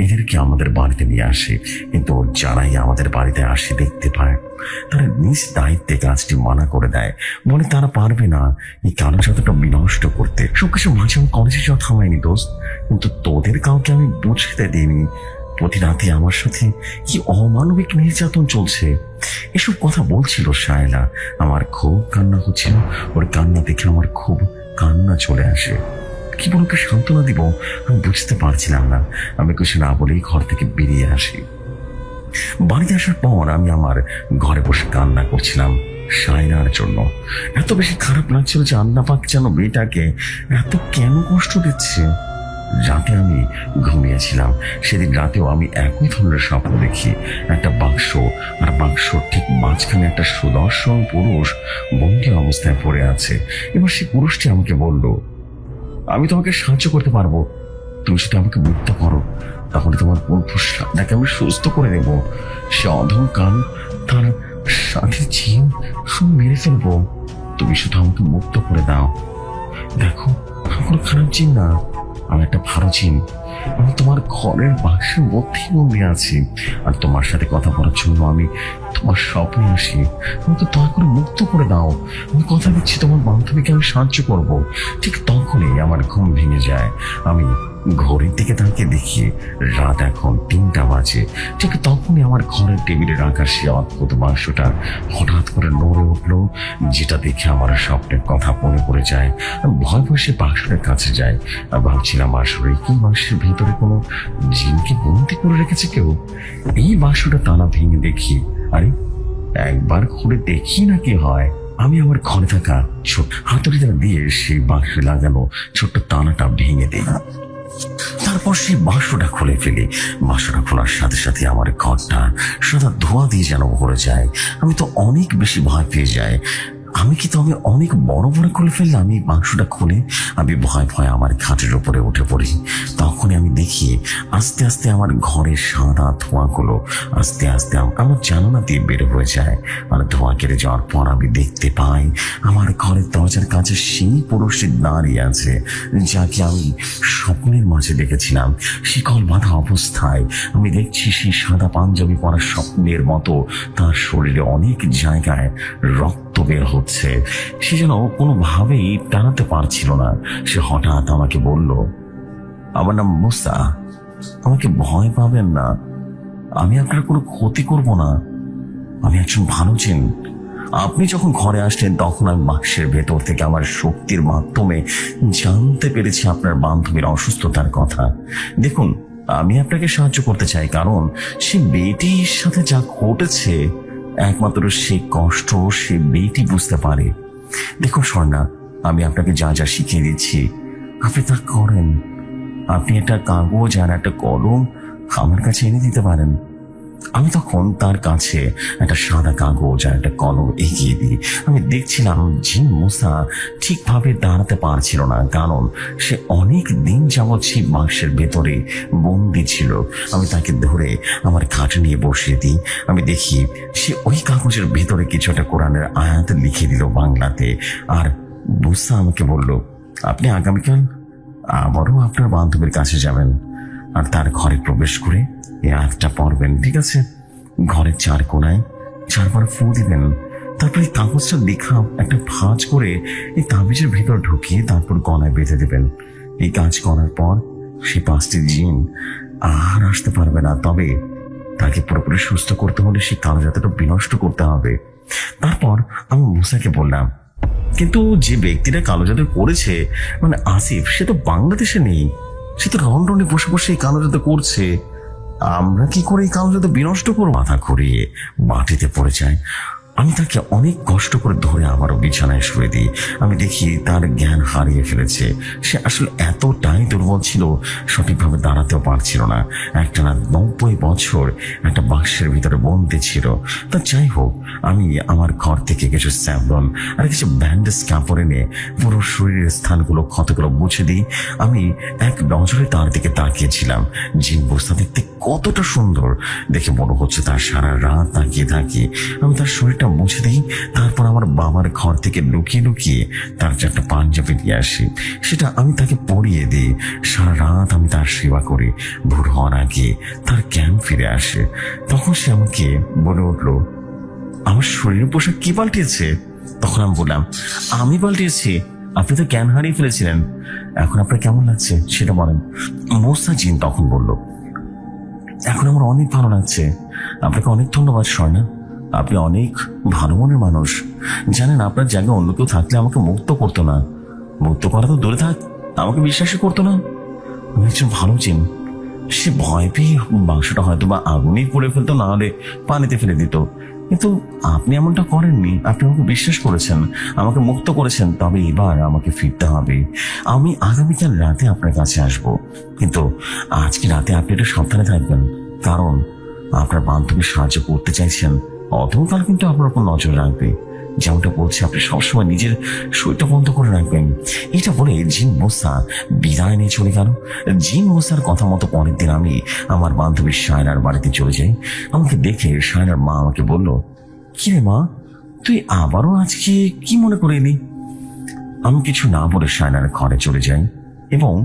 এদেরকে আমাদের বাড়িতে নিয়ে আসে, কিন্তু যারাই আমাদের বাড়িতে আসে দেখতে পায়, তারা নিজ দায়িত্বে কাজটি মানা করে দেয়, বলে তারা পারবে না এই কালো জাদুটা বিনষ্ট করতে। সবকিছু মাঝে আমি কলেজে যাওয়া থামাইনি দোস্ত, কিন্তু তোদের কাউকে আমি বুঝতে দিইনি প্রতি রাতে আমার সাথে কি অমানবিক নির্যাতন চলছে। এসব কথা বলছিল শায়লা। আমার খুব কান্না হচ্ছিল। ওর কান্না দেখে আমার খুব কান্না চলে আসে। কি বলে ওকে সান্ত্বনা দিব আমি বুঝতে পারছিলাম না। আমি কিছু না বলেই ঘর থেকে বেরিয়ে আসি। বাড়িতে আসার পর আমি আমার ঘরে বসে কান্না করছিলাম শায়লার জন্য। এত বেশি খারাপ লাগছিল যে আল্লাহ পাক যেন মেয়েটাকে এত কেন কষ্ট দিচ্ছে। রাতে আমি ঘুমিয়েছিলাম। সেদিন রাতেও আমি একই ধরনের স্বপ্ন দেখি। একটা বাক্স, আর বাক্সর ঠিক মাঝখানে একটা সুদর্শন পুরুষ বন্দি অবস্থায় পড়ে আছে। এবার সেই পুরুষটি আমাকে বলল, আমি তোমাকে সাহায্য করতে পারবো, তুমি শুধু আমাকে মুক্ত করো, তাহলে তোমার বন্ধু সাদাকে আমি সুস্থ করে দেব। সে অধম কাল, তার সাথে জিন আমি মেরে ফেলবো। তুমি শুধু আমাকে মুক্ত করে দাও। দেখো, আমি কোনো খারাপ জিন না, আমি একটা ভালো জিন। আমি তোমার ঘরের বাক্সের মধ্যেই বন্দি আছি, আর তোমার সাথে কথা বলার জন্য আমি তোমার স্বপ্নে আসি। আমাকে দয়া করে মুক্ত করে দাও। আমি কথা দিচ্ছি তোমার বান্ধবীকে আমি সাহায্য করব। ঠিক তখনই আমার ঘুম ভেঙে যায়। আমি ঘড়ির দিকে তাকিয়ে দেখি রাত এখন 3টা বাজে। ঠিক তখনই আমার ঘরের টেবিলে রাখা সে অদ্ভুত বাক্সটা হঠাৎ করে নড়ে উঠলো, যেটা দেখে আমার স্বপ্নের কথা মনে পড়ে যায়। ভয় ভয় সে বাক্সের কাছে যায়। ভাবছিলাম আসলে কি বাক্সের ভেতরে কোনো জিনকে বন্দি করে রেখেছে কেউ। এই বাক্সটা টানা ভেঙে দেখি, আরে একবার খুলে দেখি না কি হয়। আমি আমার ঘরে থাকা ছোট হাতুড়িটা দিয়ে সেই বাক্সে লাগানো ছোট্ট তানাটা ভেঙে দিই। তারপর সেই বাক্সটা খুলে ফেলি। বাক্সটা খোলার সাথে সাথে আমার ঘরটা সাদা ধোঁয়া দিয়ে যেন ভরে যায়। আমি তো অনেক বেশি ভয় পেয়ে যাই। আমি অনেক বড় বড় করে ফেললাম এই বাক্সটা খুলে। আমি ভয় ভয় আমার খাটের উপরে উঠে পড়ি। তখনই আমি দেখি আস্তে আস্তে আমার ঘরের সাদা ধোঁয়াগুলো আস্তে আস্তে আমার জানালা দিয়ে বের হয়ে যায়। আর ধোঁয়া কেটে যাওয়ার পর আমি দেখতে পাই আমার ঘরের দরজার কাছে সেই পুরুষটি দাঁড়িয়ে আছে, যাকে আমি স্বপ্নের মাঝে দেখেছিলাম। শিকল বাঁধা অবস্থায় আমি দেখছি সেই সাদা পাঞ্জাবি পরা স্বপ্নের মতো তার শরীরে অনেক জায়গায় রক্ত বের হচ্ছে। সে যেন কোনোভাবেই টানাতে পারছিল না। সে হঠাৎ আমাকে বলল, আমার নাম মুসা, আমাকে ভয় পাবেন না, আমি আপনার কোনো ক্ষতি করব না, আমি একজন ভালো জিন। আপনি যখন ঘরে আসলেন তখন আমি বাক্সের ভেতর থেকে আমার শক্তির মাধ্যমে জানতে পেরেছি আপনার বান্ধবীর অসুস্থতার কথা। দেখুন, আমি আপনাকে সাহায্য করতে চাই, কারণ সে মেয়েটির সাথে যা ঘটেছে একমাত্র সে কষ্ট সে মেয়েটি বুঝতে পারে। দেখুন স্বর্ণা, আমি আপনাকে যা যা শিখিয়ে দিচ্ছি আপনি তা করেন। আপনি একটা কাগজ আর একটা কলম আমার কাছে এনে দিতে পারেন। আমি তখন তার কাছে একটা সাদা কাগজ আর একটা কলম এগিয়ে দিই। আমি দেখছিলাম জিন মূসা ঠিকভাবে দাঁড়াতে পারছিল না, কারণ সে অনেক দিন যাবৎ সেই বাক্সের ভেতরে বন্দি ছিল। আমি তাকে ধরে আমার খাটে নিয়ে বসিয়ে দিই। আমি দেখি সে ওই কাগজের ভেতরে কিছু একটা কোরআনের আয়াত লিখে দিল বাংলাতে। আর মূসা আমাকে বলল, আপনি আগামীকাল আবারও আপনার বান্ধবীর কাছে যাবেন আর তার ঘরে প্রবেশ করে এই আয়াতটা পড়বেন, ঠিক আছে? ঘরের চার কোনায় চারবার ফু দিবেন। তারপর এই কাগজটা লেখা একটা ভাঁজ করে এই তাবিজের ভেতর ঢুকিয়ে তারপর গলায় বেঁধে দেবেন। এই কাজ করার পর সে 5টি জিন আর আসতে পারবে না। তবে তাকে পুরোপুরি সুস্থ করতে হলে সেই কালো জাদুটা বিনষ্ট করতে হবে। তারপর আমি মূসাকে বললাম, কিন্তু যে ব্যক্তিটা কালো জাদু করেছে মানে আসিফ, সে তো বাংলাদেশে নেই। সে তো লন্ডনে বসে বসে এই কালো জাদু করছে। আমরা কি করে এই কালো জাদু বিনষ্ট করবো? মাথা ঘুরিয়ে মাটিতে পড়ে যায়। আমি তাকে অনেক কষ্ট করে ধরে আবারও বিছানায় শুয়ে দিই। আমি দেখি তার জ্ঞান হারিয়ে ফেলেছে। সে আসলে এতটাই দুর্বল ছিল, সঠিকভাবে দাঁড়াতেও পারছিল না। একটানা 90 বছর একটা বাক্সের ভিতরে বন্দি ছিল। তা যাই হোক, আমি আমার ঘর থেকে কিছু স্যাভলন আর কিছু ব্যান্ডেজ কাপড় এনে পুরো শরীরের স্থানগুলো ক্ষতগুলো মুছে দিই। আমি এক নজরে তার দিকে তাকিয়েছিলাম। জিন বস্তা দেখতে কতটা সুন্দর দেখে মনে হচ্ছে তার সারা রাত তাকিয়ে থাকি। আমি তার শরীরটা মুছে দিই। তারপর আমার বাবার ঘর থেকে লুকিয়ে লুকিয়ে তার যে একটা পাঞ্জাবি দিয়ে আসি, সেটা আমি তাকে পরিয়ে দিই। সারা রাত আমি তার সেবা করি। ভোর হওয়ার আগে তার জ্ঞান ফিরে আসে। তখন সে আমাকে বলে উঠলো, আমার শরীরের পোশাক কি পাল্টিয়েছে? তখন আমি বললাম, আমি পাল্টিয়েছি, আপনি তো জ্ঞান হারিয়ে ফেলেছিলেন। এখন আপনার কেমন লাগছে সেটা বলেন। মূসা জিন তখন বলল, এখন আমার অনেক ভালো লাগছে। আপনাকে অনেক ধন্যবাদ স্বর্ণা, আপনি অনেক ভালো মনের মানুষ। জানেন, আপনার জায়গায় অন্য কেউ থাকলে আমাকে মুক্ত করতো না। মুক্ত করা তো দূরে থাক, আমাকে বিশ্বাসই করতো না। আমি একজন ভালো জিন। সে ভয় পেয়ে বাক্সটা হয়তো বা আগুনেই পড়ে ফেলতো, না হলে পানিতে ফেলে দিত। কিন্তু আপনি এমনটা করেননি। আপনি আমাকে বিশ্বাস করেছেন, আমাকে মুক্ত করেছেন। তবে এবার আমাকে ফিরতে হবে। আমি আগামীকাল রাতে আপনার কাছে আসব, কিন্তু আজকে রাতে আপনি একটু সাবধানে থাকবেন, কারণ আপনার বান্ধবী সাহায্য করতে চাইছেন। অতকাল কিন্তু আপনার উপর নজর রাখবে। যেমনটা বলছি, আপনি সবসময় নিজের শরীরটা বন্ধ করে রাখবেন। এটা বলে জিন মূসা বিদায় নিয়ে চলে গেল। জিন মূসার কথা মতো পরের দিন আমি আমার বান্ধবী শায়নার বাড়িতে চলে যাই। আমাকে দেখে শায়নার মা আমাকে বলল, কি রে মা, তুই আবারও আজকে কি মনে করে এলি? আমি কিছু না বলে শায়নার ঘরে চলে যাই এবং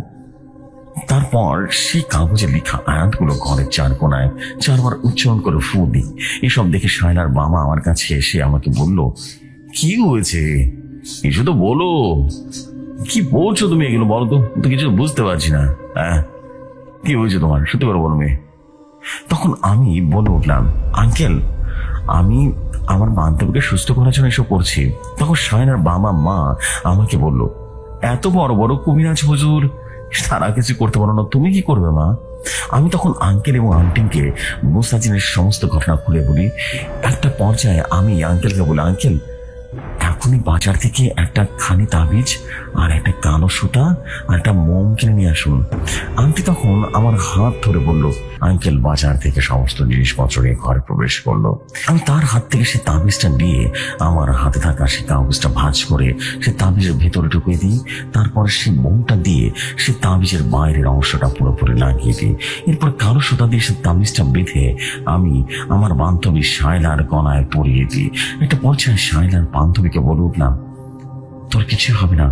তারপর সেই কাগজে লেখা আয়াতগুলো ঘরের চার কোনায় চারবার উচ্চারণ করে ফু দিই। এসব দেখে শায়নার বাবা আমার কাছে এসে আমাকে বলল, কি হয়েছে? কিছু তো বলো। কি বলছো তুমি? এগুলো বলো তো, কিছু বুঝতে পারছি না। হ্যাঁ, কি হয়েছে তোমার? সত্যি করে বলো মেয়ে। তখন আমি বলে উঠলাম, আঙ্কেল, আমি আমার বান্ধবীকে সুস্থ করার জন্য এসব করছি। তখন শায়নার বাবা মা আমাকে বলল, এত বড় বড় কবিরাজ হুজুর, তারা কিছু করতে পারো না, তুমি কি করবে মা? আমি তখন আঙ্কেল এবং আন্টিকে মূসা জিনের সমস্ত ঘটনা খুলে বলি। একটা পর্যায়ে আমি আঙ্কেলকে বলি, আঙ্কেল, এখনই বাজার থেকে একটা খানি তাবিজ আর একটা কালো সুতা আর একটা মোম কিনে নিয়ে আসুন। আন্টি তখন আমার হাত ধরে বলল, আঙ্কেল বাজার থেকে সমস্ত জিনিসপত্র নিয়ে ঘরে প্রবেশ করলো। আমি তার হাত থেকে সে তাবিজটা নিয়ে আমার হাতে থাকা সে কাগজটা ভাঁজ করে সে তাবিজের ভেতরে ঢুকিয়ে দিই। তারপরে সে মোমটা দিয়ে সে তাবিজের বাইরের অংশটা পুরোপুরি লাগিয়ে দিই। এরপর কালো সুতা দিয়ে সে তাবিজটা বেঁধে আমি আমার বান্ধবী শায়লার গলায় পরিয়ে দিই। একটা পর্যায়ে শায়লার বান্ধবীকে বলে উঠলাম, তোর কিছু হবে না,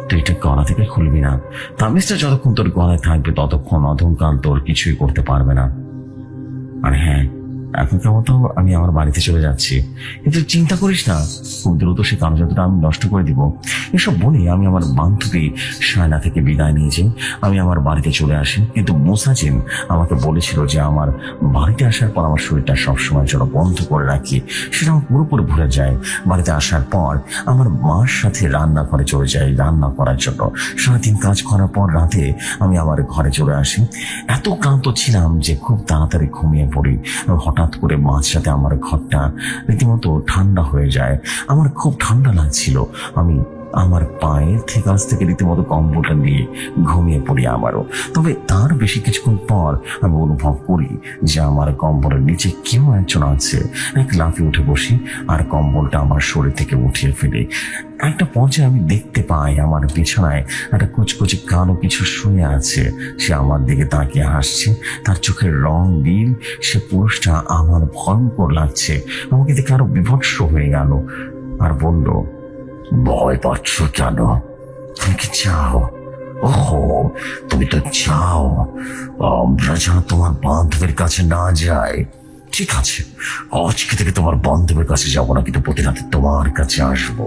তুই এটা গলা থেকে খুলবি না। তাবিজটা যতক্ষণ তোর গলায় থাকবে ততক্ষণ অধমকাল তোর কিছুই করতে পারবে না। আর হ্যাঁ, এখনকার মতো আমি আমার বাড়িতে চলে যাচ্ছি, কিন্তু চিন্তা করিস না, খুব দ্রুত সে কাগজটা আমি নষ্ট করে দিব। এসব বলে আমি আমার বান্ধবী শায়না থেকে বিদায় নিয়ে যাই। আমি আমার বাড়িতে চলে আসি, কিন্তু মূসা জিন আমাকে বলেছিল যে আমার বাড়িতে আসার পর আমার শরীরটা সবসময় যেন বন্ধ করে রাখি। সেটা আমার পুরোপুরি ভুলে যায়। বাড়িতে আসার পর আমার মার সাথে রান্নাঘরে চলে যাই রান্না করার জন্য। সারাদিন কাজ করার পর রাতে আমি আমার ঘরে চলে আসি। এত ক্লান্ত ছিলাম যে খুব তাড়াতাড়ি ঘুমিয়ে পড়ি। হঠাৎ হঠাৎ করে মাঝরাতে আমার ঘরটা রীতিমতো ঠান্ডা হয়ে যায়। আমার খুব ঠান্ডা লাগছিল। আমি আমার পায়ের কাছ থেকে রীতিমতো কম্বলটা নিয়ে ঘুমিয়ে পড়ি আমারও। তবে তার বেশি কিছুক্ষণ পর আমি অনুভব করি যে আমার কম্বলের নিচে কেউ একজন আছে। এক লাফে উঠে বসি আর কম্বলটা আমার শরীর থেকে উঠিয়ে ফেলি। একটা পর্যায়ে আমি দেখতে পাই আমার বিছানায় একটা কুচকুচি কালো কিছু শুয়ে আছে। সে আমার দিকে তাকিয়ে হাসছে, তার চোখের রং নীল। সে পুরুষটা আমার ভয়ঙ্কর লাগছে, আমাকে দেখে আরো বিভৎস হয়ে গেল আর বলল, ভয় পাচ্ছ কেন? তুমি কি চাও? ওহো, তুমি তো চাও আমরা যেন তোমার বান্ধবের কাছে না যাই। ঠিক আছে, আজকে থেকে তোমার বান্ধবের কাছে যাবো না, কিন্তু প্রতি রাতে তোমার কাছে আসবো।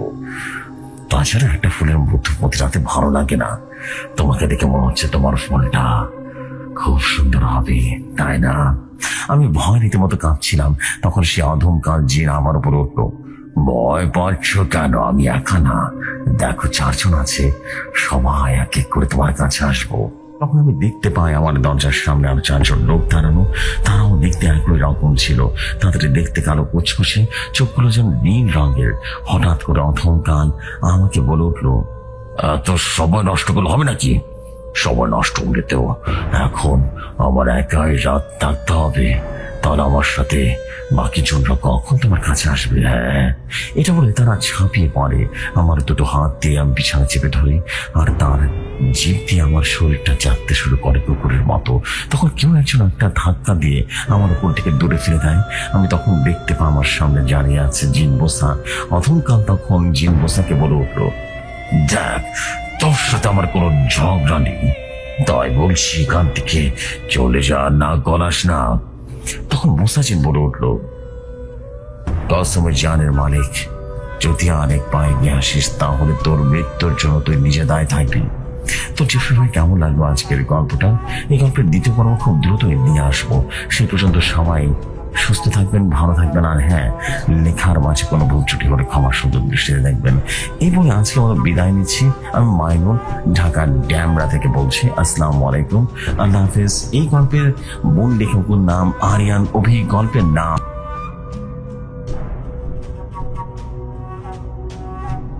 তাছাড়া একটা ফুলের মধ্যে প্রতি রাতে ভালো লাগে না। তোমাকে দেখে মনে হচ্ছে তোমার ফুলটা খুব সুন্দর হবে, তাই না? আমি ভয় রীতিমতো কাঁপছিলাম। তখন সে অধমকাল জিন আমার উপর উঠলো। ভয় পাচ্ছ কেন? আমি একা না, দেখো 4 জন আছে, সবাই এক এক করে তোমার কাছে আসবো। তখন আমি দেখতে পাই আমার দরজার সামনে আরো 4 জন লোক দাঁড়ানো। তারাও দেখতে একই রকম ছিল। তাদের দেখতে কালো কুচকুচে, চোখগুলো যেন নীল রঙের। হঠাৎ করে অথমকাল আমাকে বলে উঠলো, এত সময় নষ্ট করলে হবে নাকি? সময় নষ্ট করলে তো এখন আমার একাই রাত থাকতে হবে, তাহলে আমার সাথে বাকি জনরা কখন তোমার কাছে আসবে? হ্যাঁ, এটা বলে তারা ঝাঁপিয়ে পড়ে। আমার দুটো হাত দিয়ে আমি বিছানা চেপে ধরি আর তার জিভ দিয়ে আমার শরীরটা চাপতে শুরু করে কুকুরের মতো। তখন কেউ একজন একটা ধাক্কা দিয়ে আমার উপর থেকে দূরে ফেলে দেয়। আমি তখন দেখতে পাই আমার সামনে দাঁড়িয়ে আছে জিন বোসা। অথমকাল তখন জিন বোসাকে বলে উঠলো, দেখ, তোর সাথে আমার কোনো ঝগড়া নেই, তাই বলছি এখান থেকে চলে যা, না গলাস না। তখন মোসাজিন বলে উঠলো, কসমে জানের মালিক, যদি অনেক পায়ে নিয়ে আসিস তাহলে তোর মৃত্যুর জন্য তুই নিজে দায় থাকবি। তো জিফরি ভাই, কেমন লাগলো আজকের গল্পটা? এই গল্পের দ্বিতীয় পর্ব খুব দ্রুতই নিয়ে আসবো। সেই পর্যন্ত সবাই সুস্থ থাকবেন, ভালো থাকবেন। আর হ্যাঁ, লেখার মাঝে কোনো ভুল ত্রুটি হলে ক্ষমার সুন্দর দৃষ্টিতে দেখবেন। এই বলে আজকে আমরা বিদায় নিচ্ছি। আমি মাইনুল, ঢাকার ড্যামরা থেকে বলছি। আসসালামু আলাইকুম, আল্লাহ হাফেজ। এই গল্পের মূল লেখকের নাম আরিয়ান অভি, গল্পের নাম